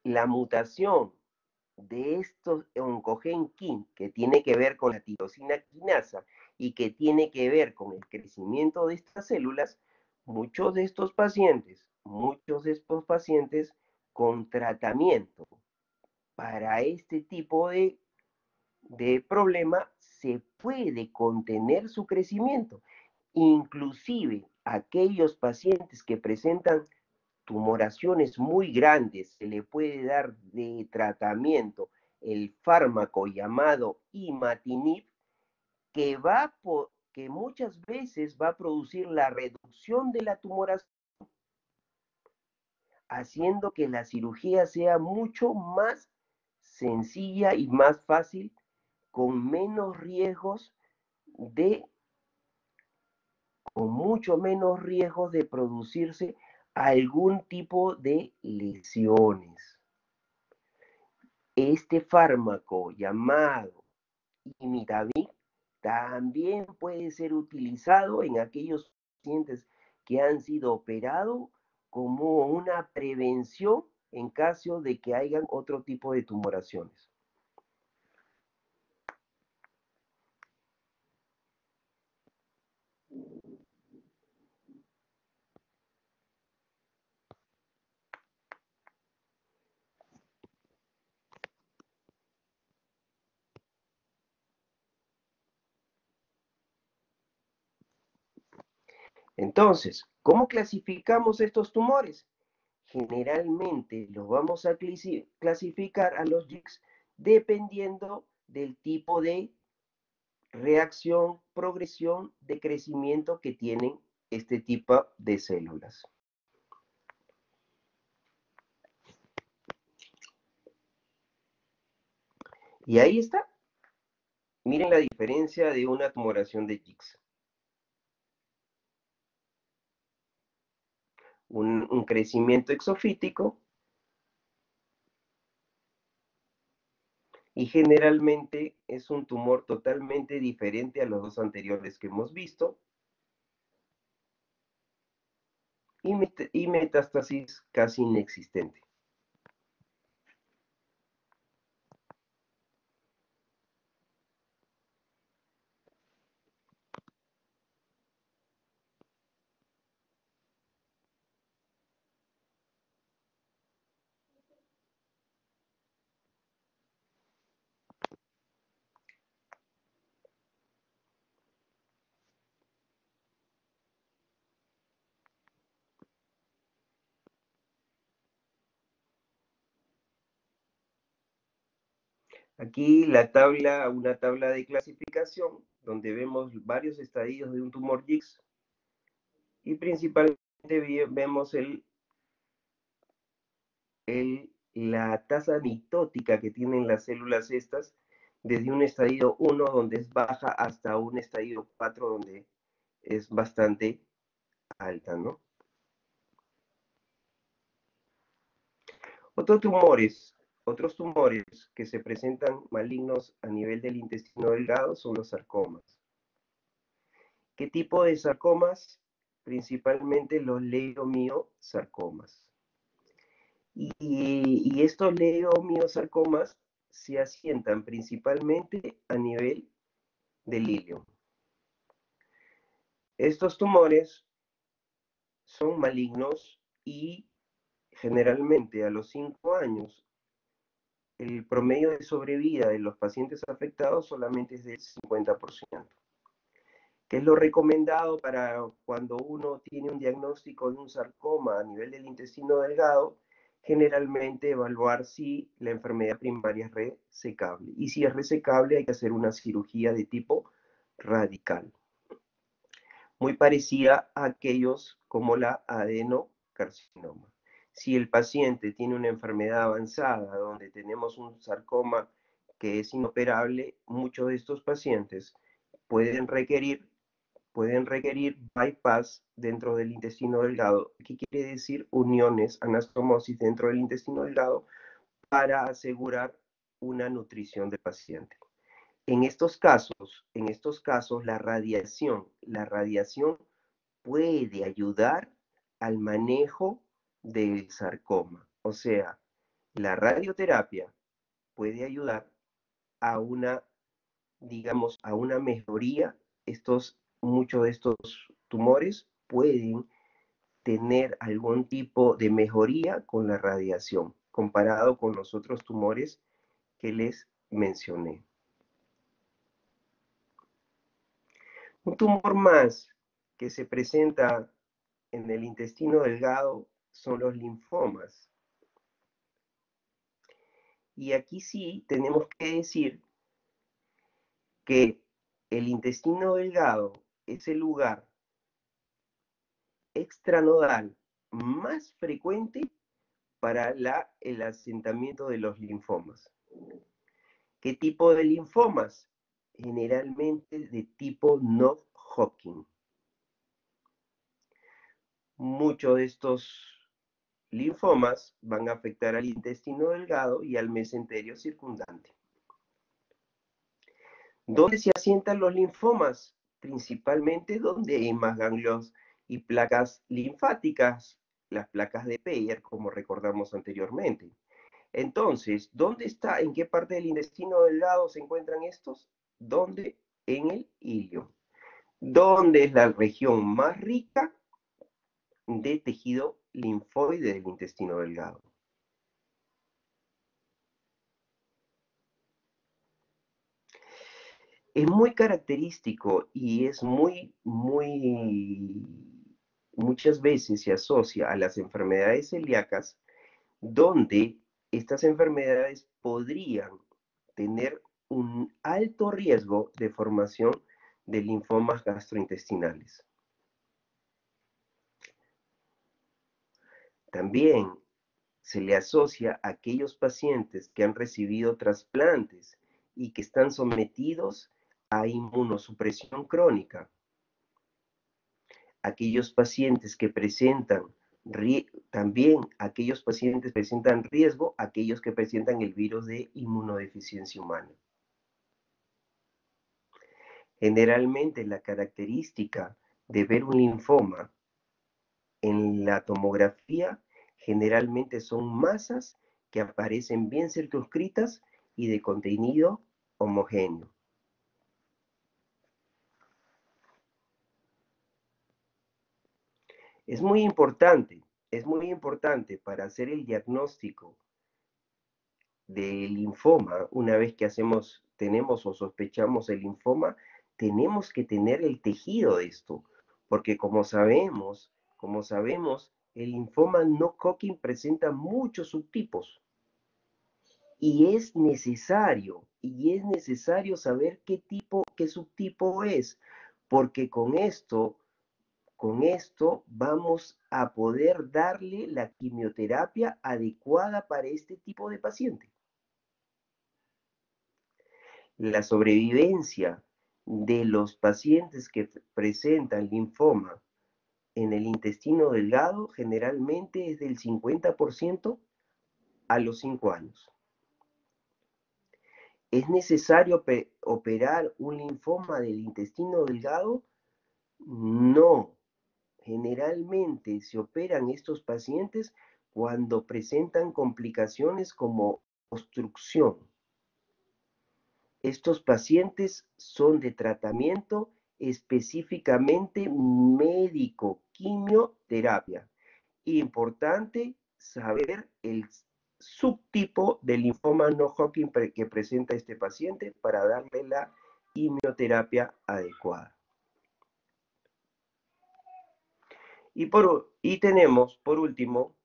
la mutación de estos oncogen KIM, que tiene que ver con la tirosina quinasa y que tiene que ver con el crecimiento de estas células, muchos de estos pacientes con tratamiento para este tipo de problema se puede contener su crecimiento. Inclusive aquellos pacientes que presentan tumoraciones muy grandes, se le puede dar de tratamiento el fármaco llamado imatinib, que muchas veces va a producir la reducción de la tumoración, haciendo que la cirugía sea mucho más sencilla y más fácil, con menos riesgos con mucho menos riesgos de producirse algún tipo de lesiones. Este fármaco llamado imitabig también puede ser utilizado en aquellos pacientes que han sido operados como una prevención en caso de que hayan otro tipo de tumoraciones. Entonces, ¿cómo clasificamos estos tumores? Generalmente los vamos a clasificar a los Jiggs dependiendo del tipo de reacción, progresión de crecimiento que tienen este tipo de células. Y ahí está. Miren la diferencia de una tumoración de Jiggs. Un crecimiento exofítico y generalmente es un tumor totalmente diferente a los dos anteriores que hemos visto y metástasis casi inexistente. Aquí una tabla de clasificación, donde vemos varios estadios de un tumor GIST y principalmente vemos la tasa mitótica que tienen las células estas, desde un estadio 1 donde es baja hasta un estadio 4 donde es bastante alta, ¿no? Otros tumores que se presentan malignos a nivel del intestino delgado son los sarcomas. ¿Qué tipo de sarcomas? Principalmente los leiomiosarcomas. Y estos leiomiosarcomas se asientan principalmente a nivel del ilio. Estos tumores son malignos y generalmente a los 5 años el promedio de sobrevida de los pacientes afectados solamente es del 50%. ¿Qué es lo recomendado para cuando uno tiene un diagnóstico de un sarcoma a nivel del intestino delgado? Generalmente evaluar si la enfermedad primaria es resecable. Y si es resecable hay que hacer una cirugía de tipo radical, muy parecida a aquellos como la adenocarcinoma. Si el paciente tiene una enfermedad avanzada donde tenemos un sarcoma que es inoperable, muchos de estos pacientes pueden requerir bypass dentro del intestino delgado. ¿Qué quiere decir? Uniones, anastomosis dentro del intestino delgado para asegurar una nutrición del paciente. En estos casos, la radiación puede ayudar al manejo del sarcoma. O sea, la radioterapia puede ayudar a una, digamos, a una mejoría. Muchos de estos tumores pueden tener algún tipo de mejoría con la radiación, comparado con los otros tumores que les mencioné. Un tumor más que se presenta en el intestino delgado son los linfomas. Y aquí sí tenemos que decir que el intestino delgado es el lugar extranodal más frecuente para el asentamiento de los linfomas. ¿Qué tipo de linfomas? Generalmente de tipo no-Hodgkin. Muchos de estos linfomas van a afectar al intestino delgado y al mesenterio circundante. ¿Dónde se asientan los linfomas? Principalmente donde hay más ganglios y placas linfáticas, las placas de Peyer, como recordamos anteriormente. Entonces, en qué parte del intestino delgado se encuentran estos? ¿Dónde? En el ilio. ¿Dónde es la región más rica de tejido linfoide del intestino delgado? Es muy característico y es muchas veces se asocia a las enfermedades celíacas, donde estas enfermedades podrían tener un alto riesgo de formación de linfomas gastrointestinales. También se le asocia a aquellos pacientes que han recibido trasplantes y que están sometidos a inmunosupresión crónica. Aquellos pacientes que presentan también aquellos pacientes presentan riesgo, aquellos que presentan el virus de inmunodeficiencia humana. Generalmente la característica de ver un linfoma en la tomografía generalmente son masas que aparecen bien circunscritas y de contenido homogéneo. Es muy importante para hacer el diagnóstico del linfoma. Una vez que tenemos o sospechamos el linfoma, tenemos que tener el tejido de esto, porque como sabemos, el linfoma no Hodgkin presenta muchos subtipos Y es necesario saber qué subtipo es, porque con esto vamos a poder darle la quimioterapia adecuada para este tipo de paciente. La sobrevivencia de los pacientes que presentan linfoma en el intestino delgado generalmente es del 50% a los 5 años. ¿Es necesario operar un linfoma del intestino delgado? No. Generalmente se operan estos pacientes cuando presentan complicaciones como obstrucción. Estos pacientes son de tratamiento específicamente médico, quimioterapia. Importante saber el subtipo de linfoma no Hodgkin que presenta este paciente para darle la quimioterapia adecuada. Y tenemos, por último,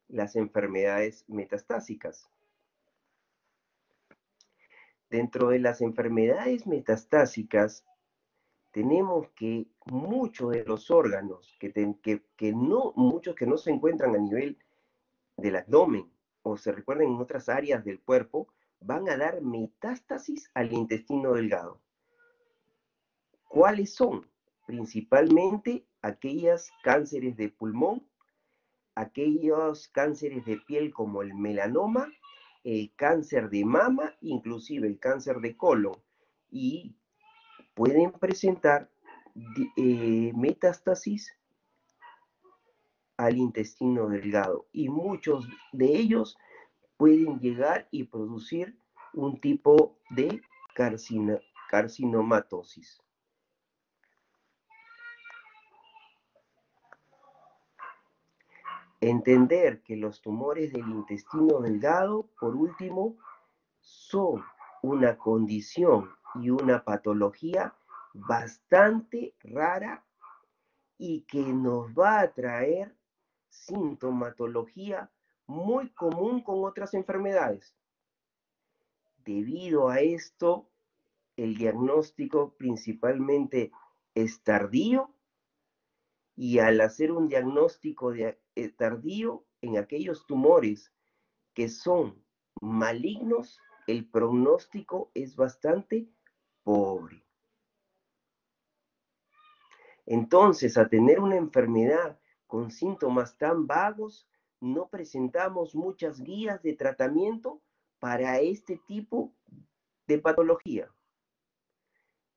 las enfermedades metastásicas. Dentro de las enfermedades metastásicas, tenemos que muchos de los órganos, muchos que no se encuentran a nivel del abdomen o se recuerdan en otras áreas del cuerpo, van a dar metástasis al intestino delgado. ¿Cuáles son? Principalmente aquellos cánceres de pulmón, aquellos cánceres de piel como el melanoma, el cáncer de mama, inclusive el cáncer de colon, y pueden presentar metástasis al intestino delgado y muchos de ellos pueden llegar y producir un tipo de carcinomatosis. Entender que los tumores del intestino delgado, por último, son una condición y una patología bastante rara y que nos va a traer sintomatología muy común con otras enfermedades. Debido a esto, el diagnóstico principalmente es tardío y al hacer un diagnóstico tardío en aquellos tumores que son malignos, el pronóstico es bastante pobre. Entonces, a tener una enfermedad con síntomas tan vagos, no presentamos muchas guías de tratamiento para este tipo de patología.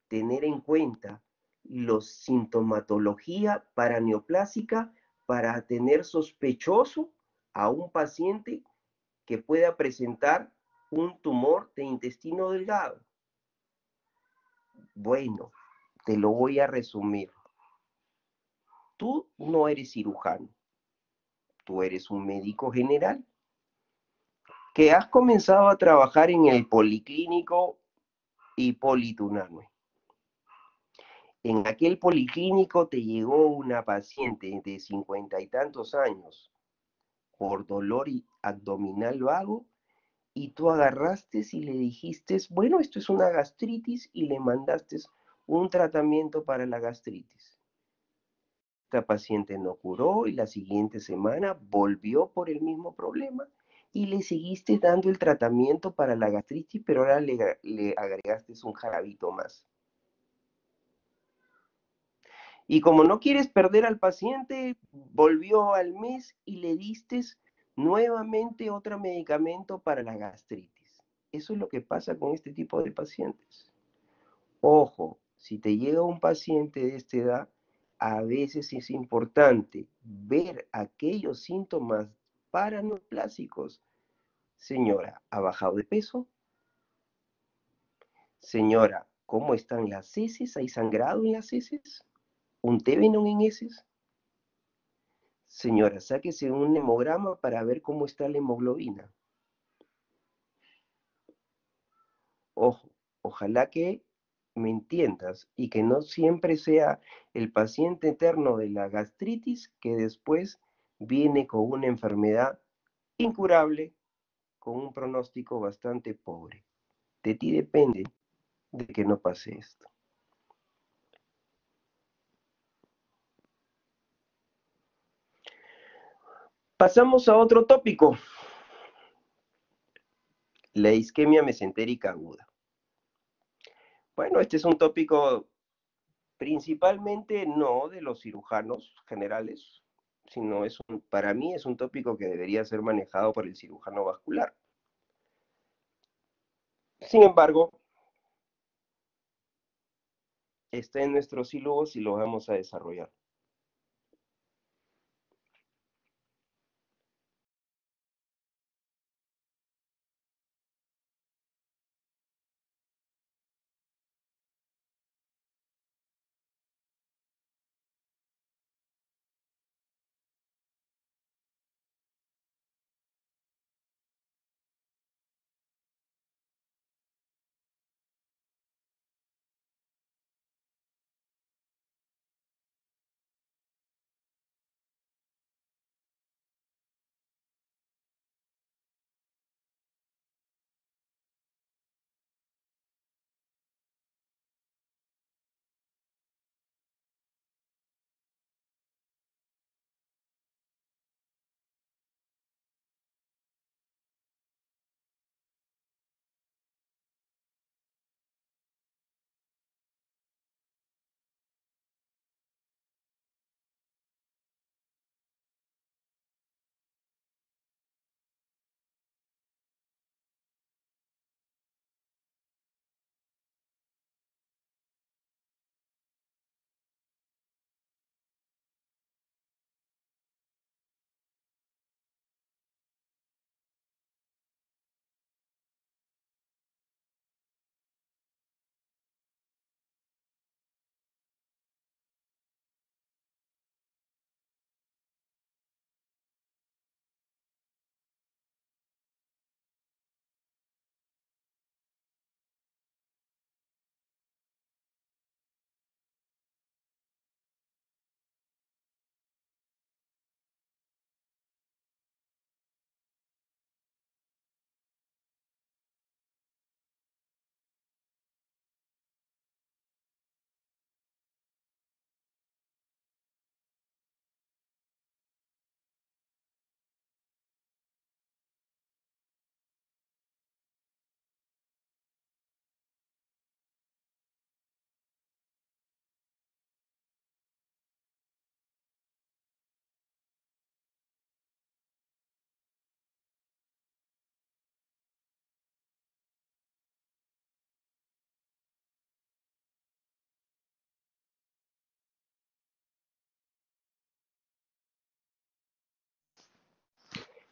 Tener en cuenta los sintomatología paraneoplásica para tener sospechoso a un paciente que pueda presentar un tumor de intestino delgado. Bueno, te lo voy a resumir. Tú no eres cirujano, tú eres un médico general que has comenzado a trabajar en el Policlínico Hipólito Unanue. En aquel policlínico te llegó una paciente de 50 y tantos años por dolor abdominal vago y tú agarraste y le dijiste, bueno, esto es una gastritis y le mandaste un tratamiento para la gastritis. Esta paciente no curó y la siguiente semana volvió por el mismo problema y le seguiste dando el tratamiento para la gastritis, pero ahora le agregaste un jarabito más. Y como no quieres perder al paciente, volvió al mes y le diste nuevamente otro medicamento para la gastritis. Eso es lo que pasa con este tipo de pacientes. Ojo, si te llega un paciente de esta edad, a veces es importante ver aquellos síntomas paraneoplásicos. Señora, ¿ha bajado de peso? Señora, ¿cómo están las heces? ¿Hay sangrado en las heces? ¿Un tévenon en heces? Señora, sáquese un hemograma para ver cómo está la hemoglobina. Ojo, ojalá que me entiendas y que no siempre sea el paciente eterno de la gastritis que después viene con una enfermedad incurable con un pronóstico bastante pobre. De ti depende de que no pase esto. Pasamos a otro tópico, la isquemia mesentérica aguda. Bueno, este es un tópico principalmente no de los cirujanos generales, sino para mí es un tópico que debería ser manejado por el cirujano vascular. Sin embargo, está en nuestros sílabos y lo vamos a desarrollar.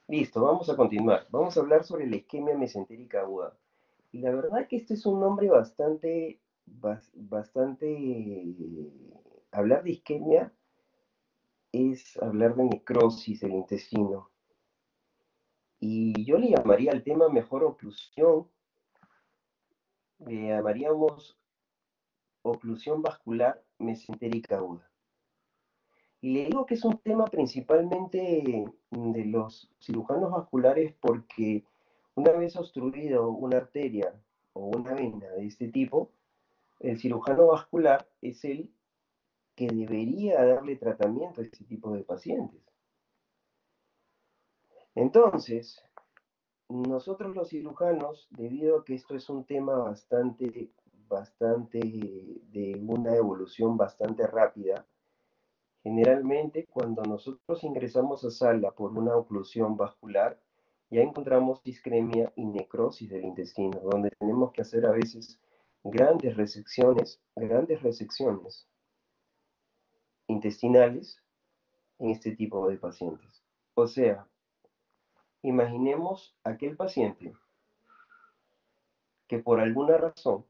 Listo, vamos a continuar. Vamos a hablar sobre la isquemia mesentérica aguda. Y la verdad que este es un nombre bastante. Hablar de isquemia es hablar de necrosis del intestino. Y yo le llamaría al tema mejor oclusión, le llamaríamos oclusión vascular mesentérica aguda. Y le digo que es un tema principalmente de los cirujanos vasculares porque una vez obstruido una arteria o una vena de este tipo, el cirujano vascular es el que debería darle tratamiento a este tipo de pacientes. Entonces, nosotros los cirujanos, debido a que esto es un tema bastante de una evolución bastante rápida, generalmente cuando nosotros ingresamos a sala por una oclusión vascular, ya encontramos discremia y necrosis del intestino, donde tenemos que hacer a veces grandes resecciones intestinales en este tipo de pacientes. O sea, imaginemos aquel paciente que por alguna razón,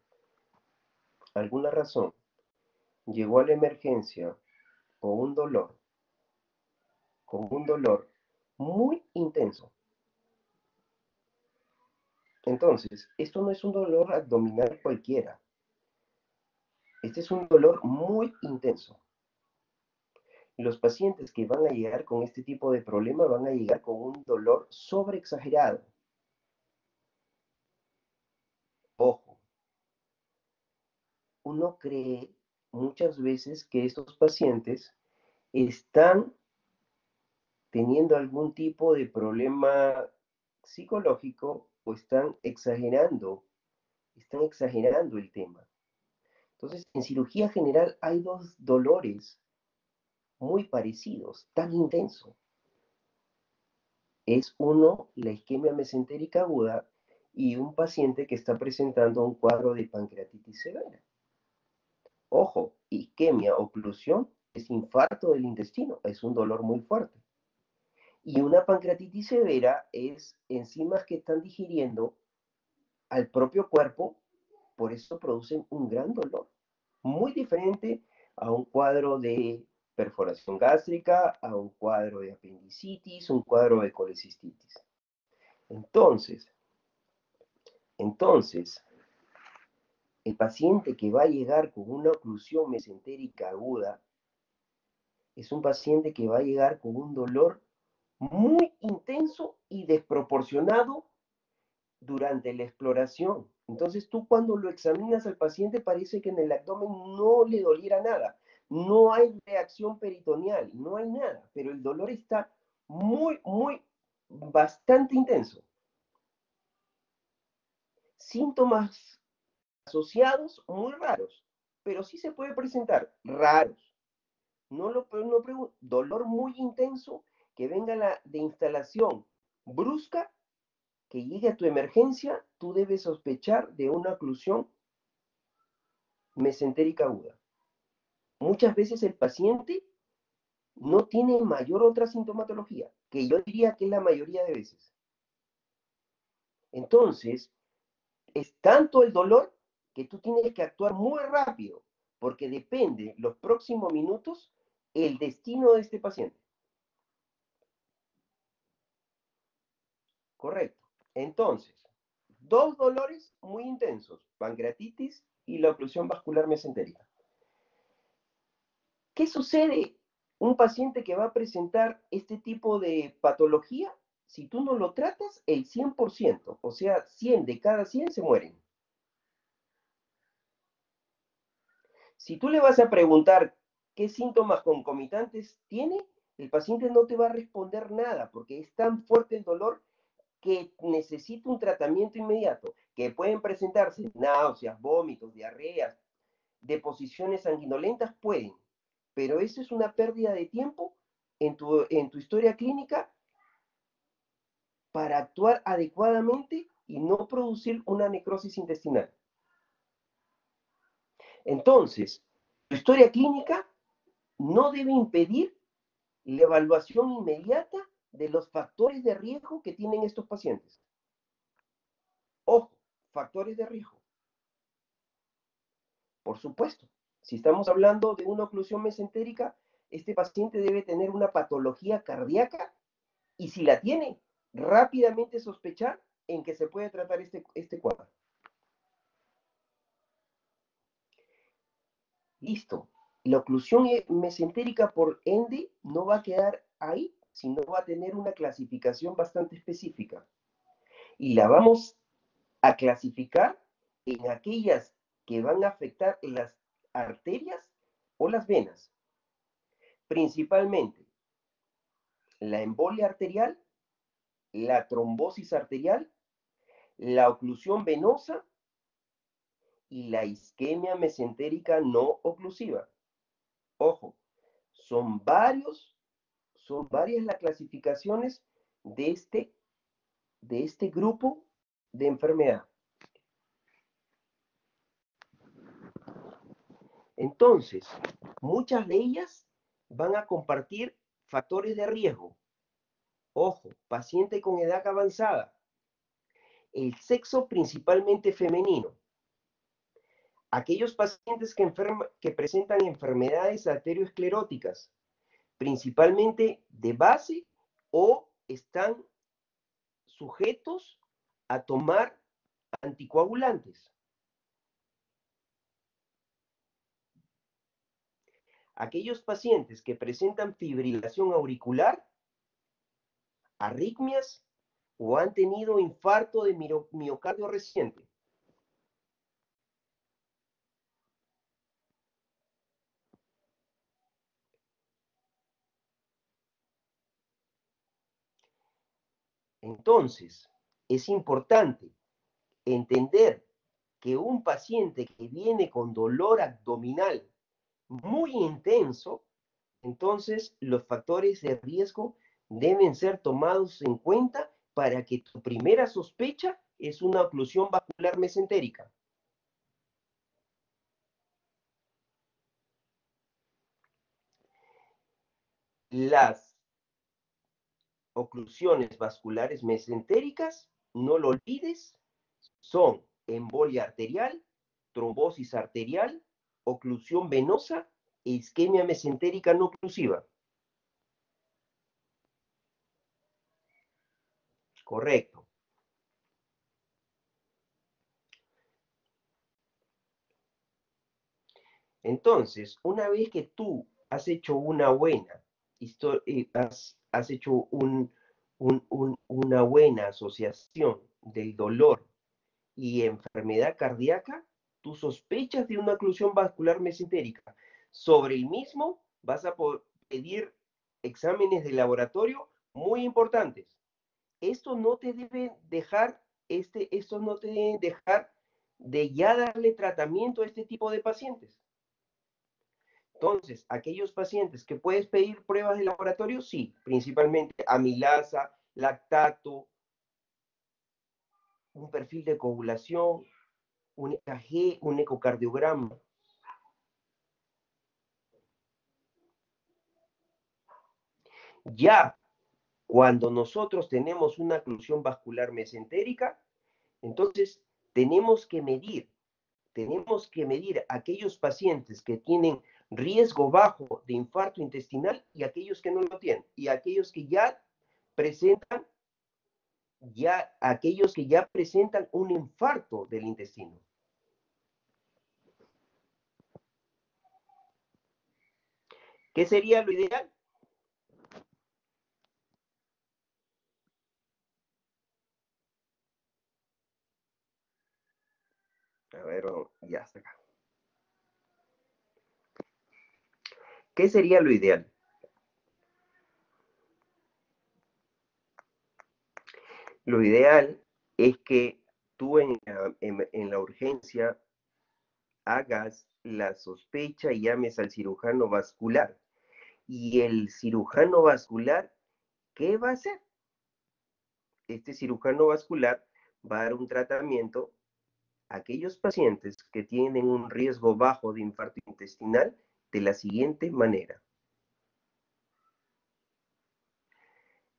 llegó a la emergencia con con un dolor muy intenso. Entonces, esto no es un dolor abdominal cualquiera, este es un dolor muy intenso. Los pacientes que van a llegar con este tipo de problema van a llegar con un dolor sobreexagerado. uno cree muchas veces que estos pacientes están teniendo algún tipo de problema psicológico o están exagerando el tema. Entonces, en cirugía general hay dos dolores muy parecidos, tan intensos. Es uno, la isquemia mesentérica aguda, y un paciente que está presentando un cuadro de pancreatitis severa. Ojo, isquemia, oclusión, es infarto del intestino, es un dolor muy fuerte. Y una pancreatitis severa es enzimas que están digiriendo al propio cuerpo, por eso producen un gran dolor. Muy diferente a un cuadro de perforación gástrica, a un cuadro de apendicitis, un cuadro de colecistitis. Entonces, el paciente que va a llegar con una oclusión mesentérica aguda es un paciente que va a llegar con un dolor muy intenso y desproporcionado durante la exploración. Entonces tú cuando lo examinas al paciente parece que en el abdomen no le doliera nada, no hay reacción peritoneal, no hay nada, pero el dolor está bastante intenso. Síntomas asociados muy raros, pero sí se puede presentar raros. Dolor muy intenso que venga de instalación brusca, que llegue a tu emergencia, tú debes sospechar de una oclusión mesentérica aguda. Muchas veces el paciente no tiene mayor otra sintomatología, que yo diría que es la mayoría de veces. Entonces, es tanto el dolor que tú tienes que actuar muy rápido, porque depende los próximos minutos el destino de este paciente. Correcto. Entonces, dos dolores muy intensos, pancreatitis y la oclusión vascular mesentérica. ¿Qué sucede? Un paciente que va a presentar este tipo de patología, si tú no lo tratas, el 100%, o sea, 100 de cada 100 se mueren. Si tú le vas a preguntar qué síntomas concomitantes tiene, el paciente no te va a responder nada, porque es tan fuerte el dolor que necesita un tratamiento inmediato, que pueden presentarse náuseas, vómitos, diarreas, deposiciones sanguinolentas, pueden, pero eso es una pérdida de tiempo en tu historia clínica para actuar adecuadamente y no producir una necrosis intestinal. Entonces, tu historia clínica no debe impedir la evaluación inmediata de los factores de riesgo que tienen estos pacientes. Ojo, factores de riesgo. Por supuesto, si estamos hablando de una oclusión mesentérica, este paciente debe tener una patología cardíaca y si la tiene, rápidamente sospechar en que se puede tratar este cuadro. Listo. La oclusión mesentérica por ende no va a quedar ahí, sino va a tener una clasificación bastante específica. Y la vamos a clasificar en aquellas que van a afectar las arterias o las venas. Principalmente la embolia arterial, la trombosis arterial, la oclusión venosa y la isquemia mesentérica no oclusiva. Ojo, son varias las clasificaciones de este grupo de enfermedad. Entonces, muchas de ellas van a compartir factores de riesgo. Ojo, paciente con edad avanzada, el sexo principalmente femenino, aquellos pacientes que presentan enfermedades arterioscleróticas, principalmente de base o están sujetos a tomar anticoagulantes. Aquellos pacientes que presentan fibrilación auricular, arritmias o han tenido infarto de miocardio reciente. Entonces, es importante entender que un paciente que viene con dolor abdominal muy intenso, entonces los factores de riesgo deben ser tomados en cuenta para que tu primera sospecha es una oclusión vascular mesentérica. Las oclusiones vasculares mesentéricas, no lo olvides, son embolia arterial, trombosis arterial, oclusión venosa e isquemia mesentérica no oclusiva. Correcto. Entonces, una vez que tú has hecho una buena, has hecho una buena asociación del dolor y enfermedad cardíaca, tú sospechas de una oclusión vascular mesentérica. Sobre el mismo vas a pedir exámenes de laboratorio muy importantes. Esto no te debe dejar, esto no te debe dejar de ya darle tratamiento a este tipo de pacientes. Entonces, aquellos pacientes que puedes pedir pruebas de laboratorio, sí, principalmente amilasa, lactato, un perfil de coagulación, un EKG, un ecocardiograma. Ya cuando nosotros tenemos una oclusión vascular mesentérica, entonces tenemos que medir aquellos pacientes que tienen riesgo bajo de infarto intestinal y aquellos que no lo tienen, y aquellos que ya presentan un infarto del intestino. ¿Qué sería lo ideal? A ver, ya está acá. ¿Qué sería lo ideal? Lo ideal es que tú en la urgencia hagas la sospecha y llames al cirujano vascular. Y el cirujano vascular, ¿qué va a hacer? Este cirujano vascular va a dar un tratamiento a aquellos pacientes que tienen un riesgo bajo de infarto intestinal de la siguiente manera.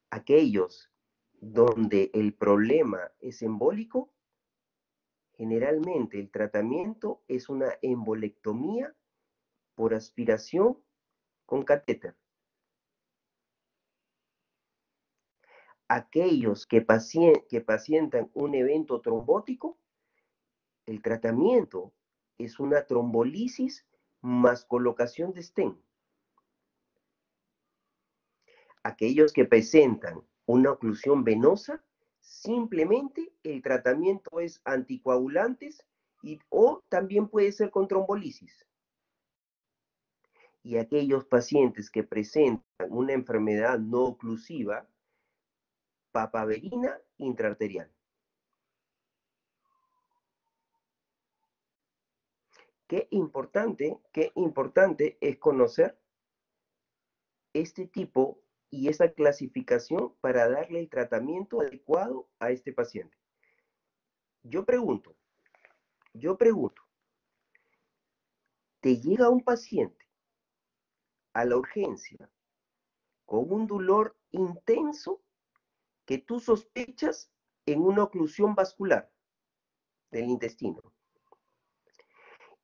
Aquellos donde el problema es embólico, generalmente el tratamiento es una embolectomía por aspiración con catéter. Aquellos que pacientan un evento trombótico, el tratamiento es una trombolisis más colocación de stent. Aquellos que presentan una oclusión venosa, simplemente el tratamiento es anticoagulantes o también puede ser con trombolisis. Y aquellos pacientes que presentan una enfermedad no oclusiva, papaverina intraarterial. Qué importante es conocer este tipo y esta clasificación para darle el tratamiento adecuado a este paciente. Yo pregunto, ¿te llega un paciente a la urgencia con un dolor intenso que tú sospechas en una oclusión vascular del intestino?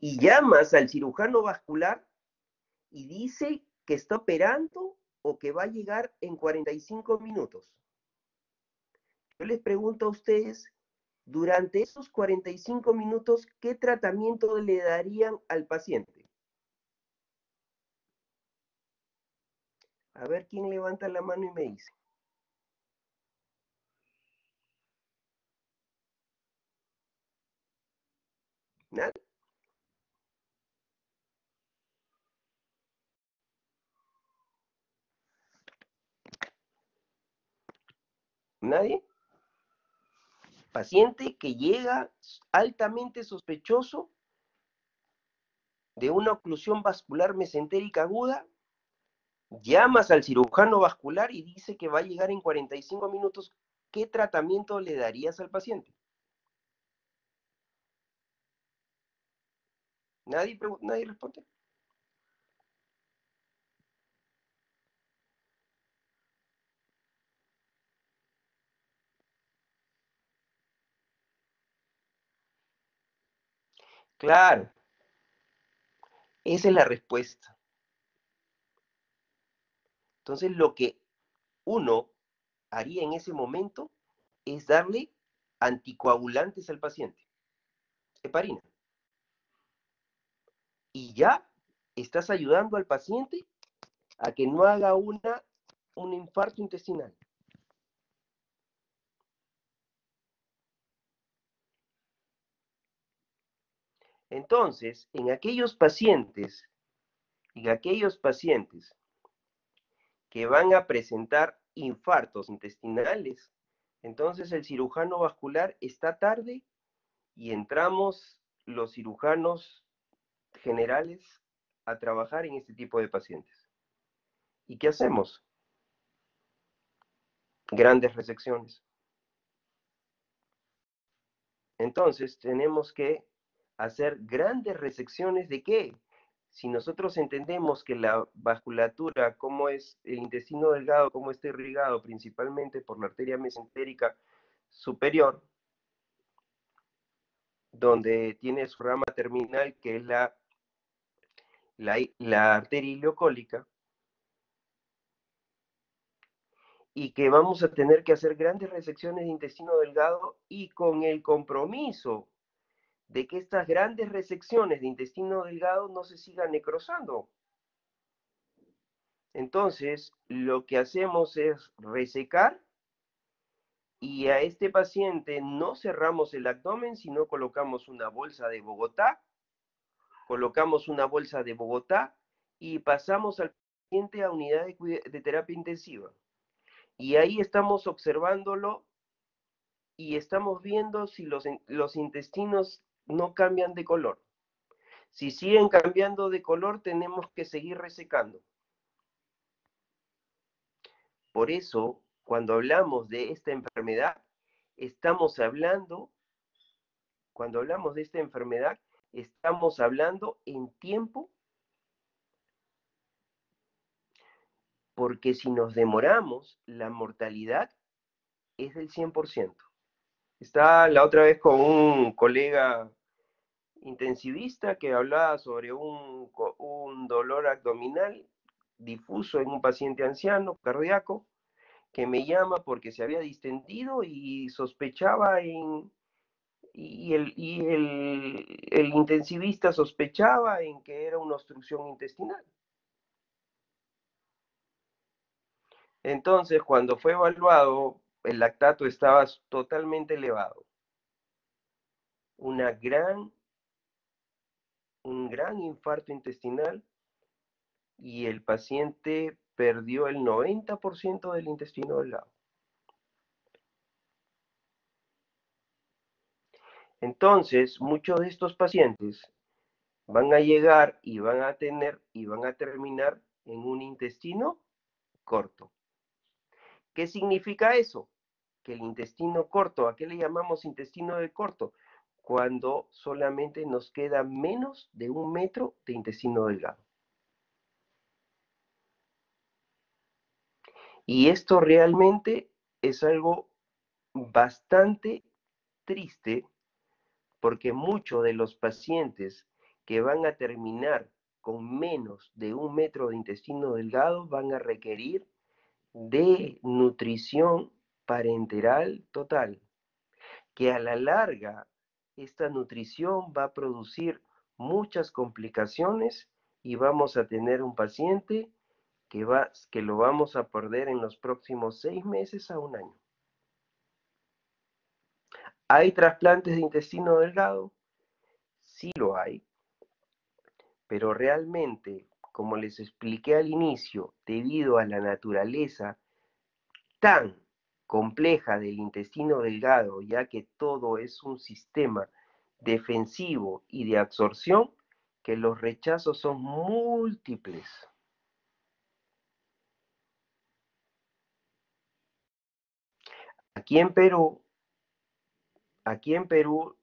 Y llamas al cirujano vascular y dice que está operando o que va a llegar en 45 minutos. Yo les pregunto a ustedes, durante esos 45 minutos, ¿qué tratamiento le darían al paciente? A ver quién levanta la mano y me dice. ¿Nadie? ¿Nadie? Paciente que llega altamente sospechoso de una oclusión vascular mesentérica aguda, llamas al cirujano vascular y dice que va a llegar en 45 minutos. ¿Qué tratamiento le darías al paciente? Nadie responde. Claro, esa es la respuesta. Entonces, lo que uno haría en ese momento es darle anticoagulantes al paciente, heparina. Y ya estás ayudando al paciente a que no haga un infarto intestinal. Entonces, en aquellos pacientes que van a presentar infartos intestinales, entonces el cirujano vascular está tarde y entramos los cirujanos generales a trabajar en este tipo de pacientes. ¿Y qué hacemos? Grandes resecciones. Entonces tenemos que hacer grandes resecciones de qué? Si nosotros entendemos que la vasculatura, como es el intestino delgado, cómo está irrigado principalmente por la arteria mesentérica superior, donde tiene su rama terminal, que es la arteria ileocólica, y que vamos a tener que hacer grandes resecciones de intestino delgado y con el compromiso de que estas grandes resecciones de intestino delgado no se sigan necrosando. Entonces, lo que hacemos es resecar y a este paciente no cerramos el abdomen, sino colocamos una bolsa de Bogotá, y pasamos al paciente a unidad de terapia intensiva. Y ahí estamos observándolo y estamos viendo si los intestinos no cambian de color. Si siguen cambiando de color, tenemos que seguir resecando. Por eso, cuando hablamos de esta enfermedad, cuando hablamos de esta enfermedad, estamos hablando en tiempo, porque si nos demoramos, la mortalidad es del 100%. Estaba la otra vez con un colega intensivista que hablaba sobre un dolor abdominal difuso en un paciente anciano, cardíaco, que me llama porque se había distendido y sospechaba el intensivista sospechaba en que era una obstrucción intestinal. Entonces, cuando fue evaluado, el lactato estaba totalmente elevado. Un gran infarto intestinal y el paciente perdió el 90% del intestino delgado. Entonces, muchos de estos pacientes van a llegar y van a terminar en un intestino corto. ¿Qué significa eso? Que el intestino corto, ¿a qué le llamamos intestino de corto? Cuando solamente nos queda menos de 1 metro de intestino delgado. Y esto realmente es algo bastante triste porque muchos de los pacientes que van a terminar con menos de 1 metro de intestino delgado van a requerir de nutrición parenteral total, que a la larga esta nutrición va a producir muchas complicaciones y vamos a tener un paciente que lo vamos a perder en los próximos 6 meses a 1 año. ¿Hay trasplantes de intestino delgado? Sí lo hay, pero realmente, como les expliqué al inicio, debido a la naturaleza tan compleja del intestino delgado, ya que todo es un sistema defensivo y de absorción, que los rechazos son múltiples. Aquí en Perú, aquí en Perú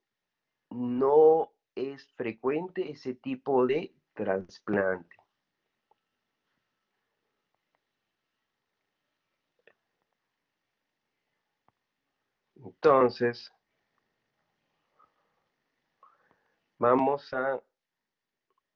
no es frecuente ese tipo de trasplante. Entonces, vamos a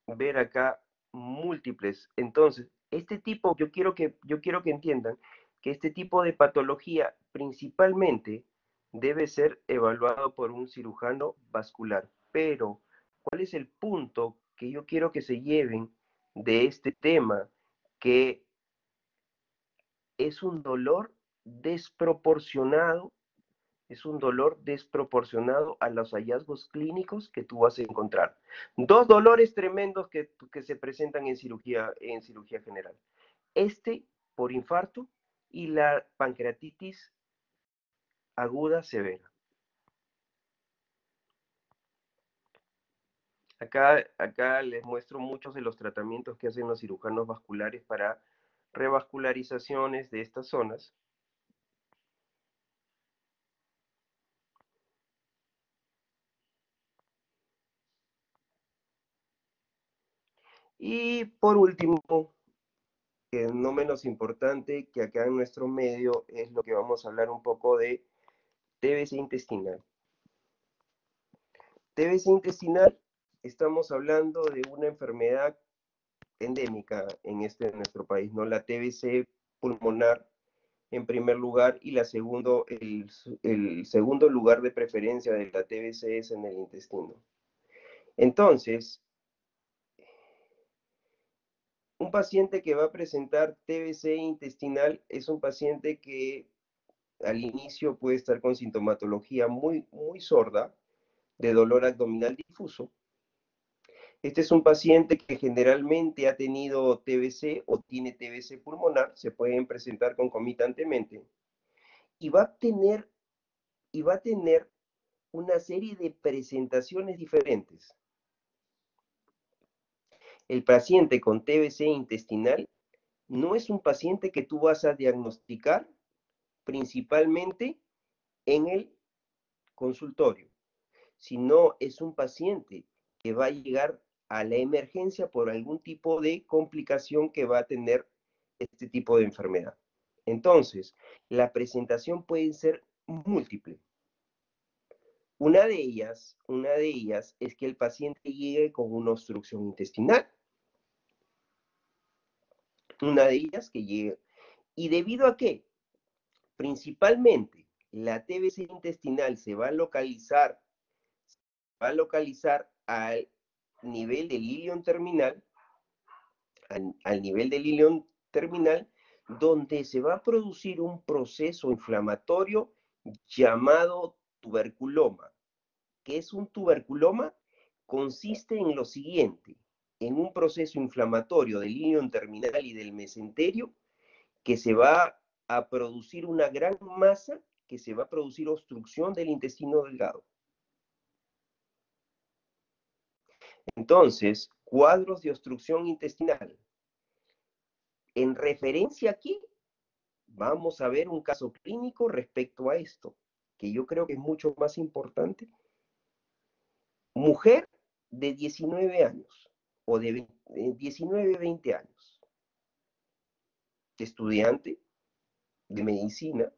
ver acá múltiples. Entonces, este tipo, yo quiero que entiendan que este tipo de patología principalmente debe ser evaluado por un cirujano vascular. Pero, ¿cuál es el punto que yo quiero que se lleven de este tema? Que es un dolor desproporcionado, es un dolor desproporcionado a los hallazgos clínicos que tú vas a encontrar. Dos dolores tremendos que se presentan en cirugía general. Este por infarto y la pancreatitis aguda severa. Acá les muestro muchos de los tratamientos que hacen los cirujanos vasculares para revascularizaciones de estas zonas. Y por último, que no menos importante, que acá en nuestro medio es lo que vamos a hablar un poco de TBC intestinal. TBC intestinal, estamos hablando de una enfermedad endémica en nuestro país, ¿no? La TBC pulmonar en primer lugar y el segundo lugar de preferencia de la TBC es en el intestino. Entonces, un paciente que va a presentar TBC intestinal es un paciente que al inicio puede estar con sintomatología muy, muy sorda, de dolor abdominal difuso. Este es un paciente que generalmente ha tenido TBC o tiene TBC pulmonar, se pueden presentar concomitantemente, y va a tener una serie de presentaciones diferentes. El paciente con TBC intestinal no es un paciente que tú vas a diagnosticar principalmente en el consultorio, sino es un paciente que va a llegar a la emergencia por algún tipo de complicación que va a tener este tipo de enfermedad. Entonces, la presentación puede ser múltiple. Una de ellas es que el paciente llegue con una obstrucción intestinal. Una de ellas que llegue. ¿Y debido a qué? Principalmente, la TBC intestinal se va a localizar al nivel del ilion terminal, al nivel del ilion terminal, donde se va a producir un proceso inflamatorio llamado tuberculoma. ¿Qué es un tuberculoma? Consiste en lo siguiente, en un proceso inflamatorio del ilion terminal y del mesenterio, que se va a producir una gran masa, que se va a producir obstrucción del intestino delgado. Entonces, cuadros de obstrucción intestinal. En referencia aquí, vamos a ver un caso clínico respecto a esto, que yo creo que es mucho más importante. Mujer de 19 años o de 19, 20 años, estudiante de medicina,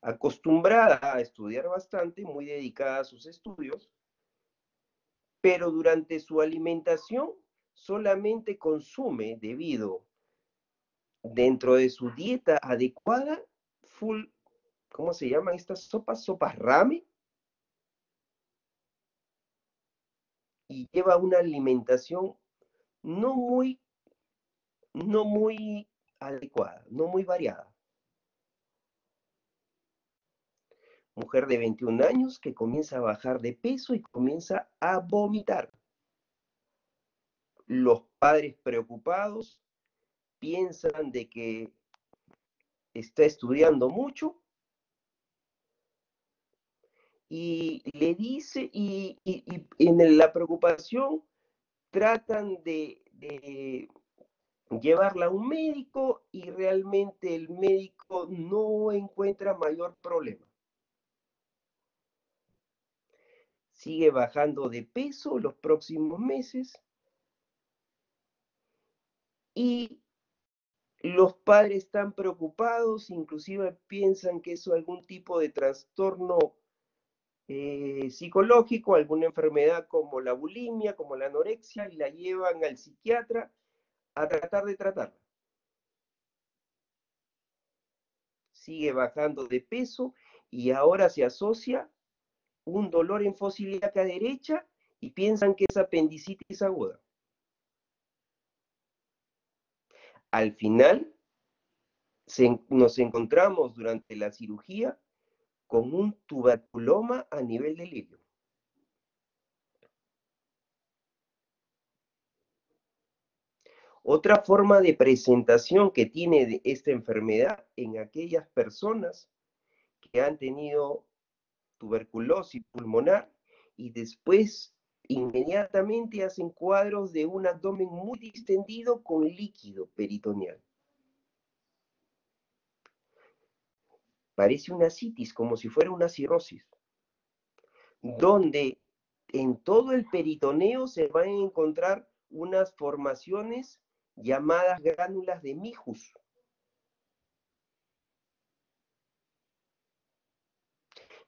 acostumbrada a estudiar bastante, muy dedicada a sus estudios, pero durante su alimentación solamente consume, debido dentro de su dieta adecuada, full, ¿cómo se llaman estas sopas? Sopas ramen, y lleva una alimentación no muy, no muy adecuada, no muy variada. Mujer de 21 años que comienza a bajar de peso y comienza a vomitar. Los padres preocupados piensan de que está estudiando mucho y le dice, y en la preocupación tratan de llevarla a un médico y realmente el médico no encuentra mayor problema. Sigue bajando de peso los próximos meses y los padres están preocupados, inclusive piensan que es algún tipo de trastorno psicológico, alguna enfermedad como la bulimia, como la anorexia, y la llevan al psiquiatra a tratar de tratarla. Sigue bajando de peso y ahora se asocia un dolor en fosa ilíaca derecha y piensan que es apendicitis aguda. Al final, nos encontramos durante la cirugía con un tuberculoma a nivel del hilio. Otra forma de presentación que tiene esta enfermedad en aquellas personas que han tenido tuberculosis pulmonar y después inmediatamente hacen cuadros de un abdomen muy distendido con líquido peritoneal. Parece una ascitis, como si fuera una cirrosis, donde en todo el peritoneo se van a encontrar unas formaciones llamadas gránulas de Mijus,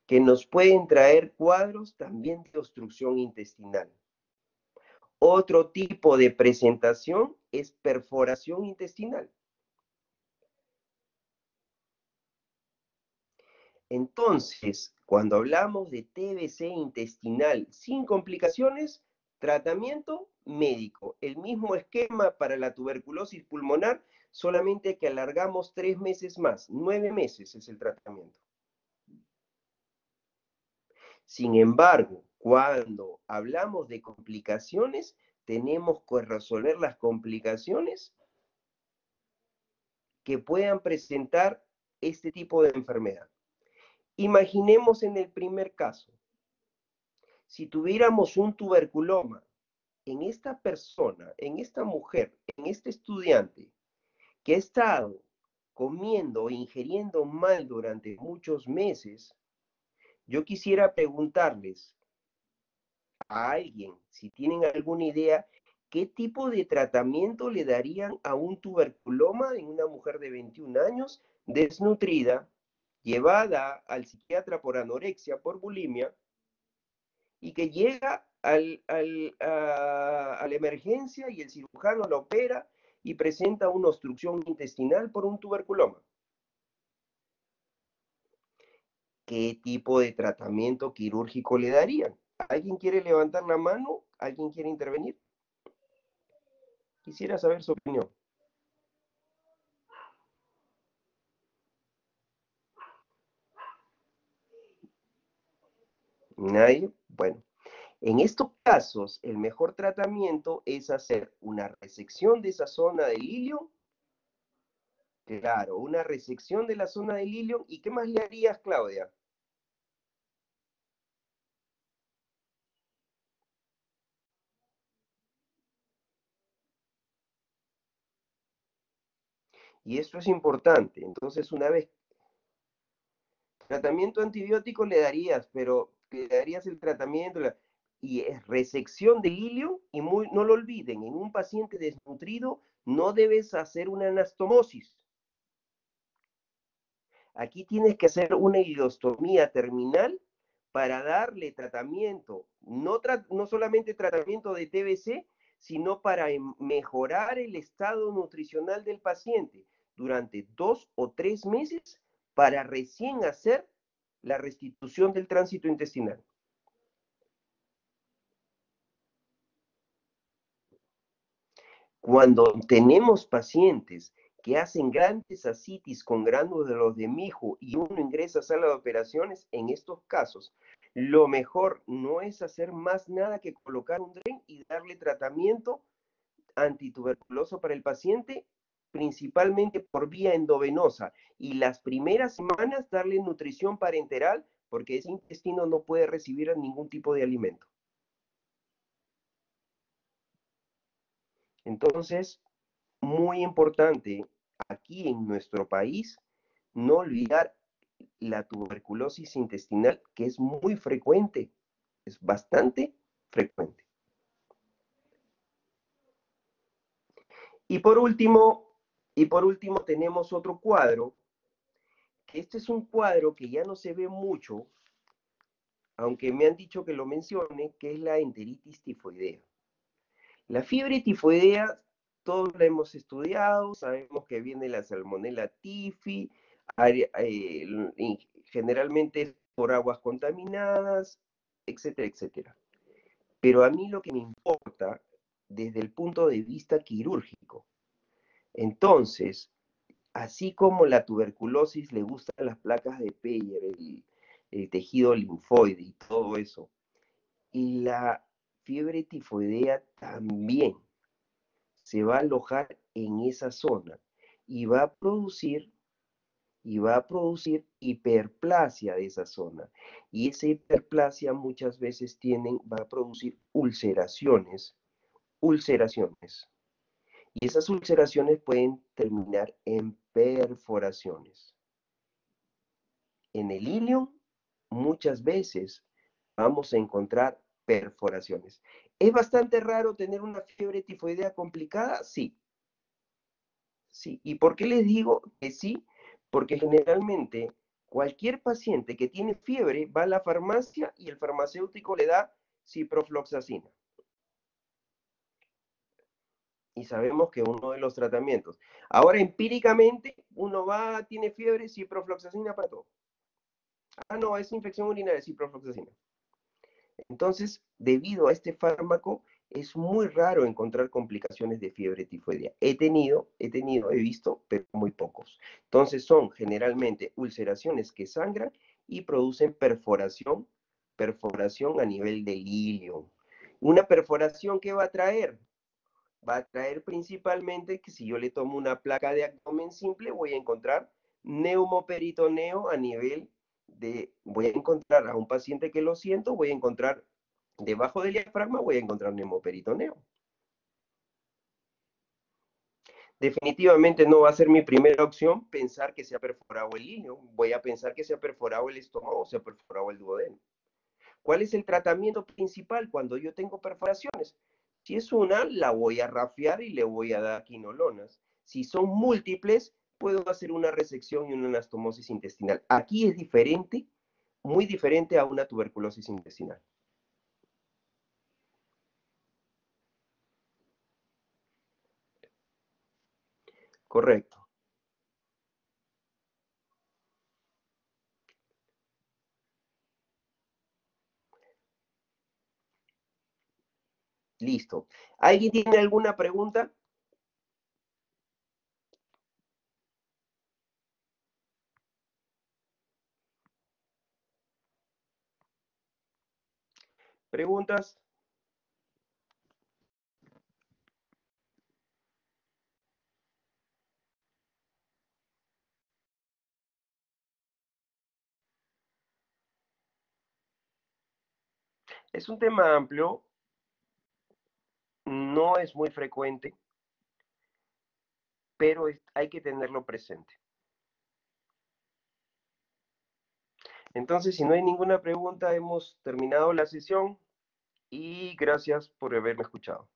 que nos pueden traer cuadros también de obstrucción intestinal. Otro tipo de presentación es perforación intestinal. Entonces, cuando hablamos de TBC intestinal sin complicaciones, tratamiento médico. El mismo esquema para la tuberculosis pulmonar, solamente que alargamos 3 meses más. 9 meses es el tratamiento. Sin embargo, cuando hablamos de complicaciones, tenemos que resolver las complicaciones que puedan presentar este tipo de enfermedad. Imaginemos en el primer caso, si tuviéramos un tuberculoma en esta persona, en esta mujer, en este estudiante que ha estado comiendo o ingiriendo mal durante muchos meses, yo quisiera preguntarles a alguien, si tienen alguna idea, ¿qué tipo de tratamiento le darían a un tuberculoma en una mujer de 21 años desnutrida, llevada al psiquiatra por anorexia, por bulimia, y que llega a la emergencia y el cirujano la opera y presenta una obstrucción intestinal por un tuberculoma? ¿Qué tipo de tratamiento quirúrgico le darían? ¿Alguien quiere levantar la mano? ¿Alguien quiere intervenir? Quisiera saber su opinión. ¿Nadie? Bueno, en estos casos, el mejor tratamiento es hacer una resección de esa zona del ilio. Claro, una resección de la zona del ilio. ¿Y qué más le harías, Claudia? Y esto es importante. Entonces, una vez, tratamiento antibiótico le darías, pero le darías el tratamiento y es resección del ilio. Y no lo olviden, en un paciente desnutrido no debes hacer una anastomosis. Aquí tienes que hacer una ileostomía terminal para darle tratamiento, no solamente tratamiento de TBC, sino para mejorar el estado nutricional del paciente durante 2 o 3 meses para recién hacer la restitución del tránsito intestinal. Cuando tenemos pacientes que hacen grandes ascitis con gránulos de mijo y uno ingresa a sala de operaciones, en estos casos, lo mejor no es hacer más nada que colocar un DREN y darle tratamiento antituberculoso para el paciente, principalmente por vía endovenosa, y las primeras semanas darle nutrición parenteral porque ese intestino no puede recibir ningún tipo de alimento. Entonces, muy importante aquí en nuestro país, no olvidar la tuberculosis intestinal, que es muy frecuente, es bastante frecuente. Y por último, tenemos otro cuadro, que este es un cuadro que ya no se ve mucho, aunque me han dicho que lo mencione, que es la enteritis tifoidea. La fiebre tifoidea, todos la hemos estudiado, sabemos que viene la Salmonella tifi, generalmente es por aguas contaminadas, etcétera, etcétera. Pero a mí lo que me importa desde el punto de vista quirúrgico. Entonces, así como la tuberculosis le gustan las placas de Peyer, el tejido linfoide y todo eso, y la fiebre tifoidea también se va a alojar en esa zona y va a producir hiperplasia de esa zona. Y esa hiperplasia muchas veces va a producir ulceraciones. Y esas ulceraciones pueden terminar en perforaciones. En el ilion, muchas veces vamos a encontrar perforaciones. ¿Es bastante raro tener una fiebre tifoidea complicada? Sí. Sí. ¿Y por qué les digo que sí? Porque generalmente cualquier paciente que tiene fiebre va a la farmacia y el farmacéutico le da ciprofloxacina. Y sabemos que uno de los tratamientos. Ahora, empíricamente, uno va, tiene fiebre, ciprofloxacina para todo. Ah, no, es infección urinaria, ciprofloxacina. Entonces, debido a este fármaco, es muy raro encontrar complicaciones de fiebre tifoidea. He visto, pero muy pocos. Entonces, son generalmente ulceraciones que sangran y producen perforación a nivel del ilion. Una perforación que va a traer principalmente que si yo le tomo una placa de abdomen simple, voy a encontrar neumoperitoneo a nivel voy a encontrar a un paciente que lo siento, voy a encontrar debajo del diafragma, voy a encontrar neumoperitoneo. Definitivamente no va a ser mi primera opción pensar que se ha perforado el ilio. Voy a pensar que se ha perforado el estómago o se ha perforado el duodeno. ¿Cuál es el tratamiento principal cuando yo tengo perforaciones? Si es una, la voy a rafiar y le voy a dar quinolonas. Si son múltiples, puedo hacer una resección y una anastomosis intestinal. Aquí es diferente, muy diferente a una tuberculosis intestinal. Correcto. Listo. ¿Alguien tiene alguna pregunta? ¿Preguntas? Es un tema amplio, no es muy frecuente, pero hay que tenerlo presente. Entonces, si no hay ninguna pregunta, hemos terminado la sesión y gracias por haberme escuchado.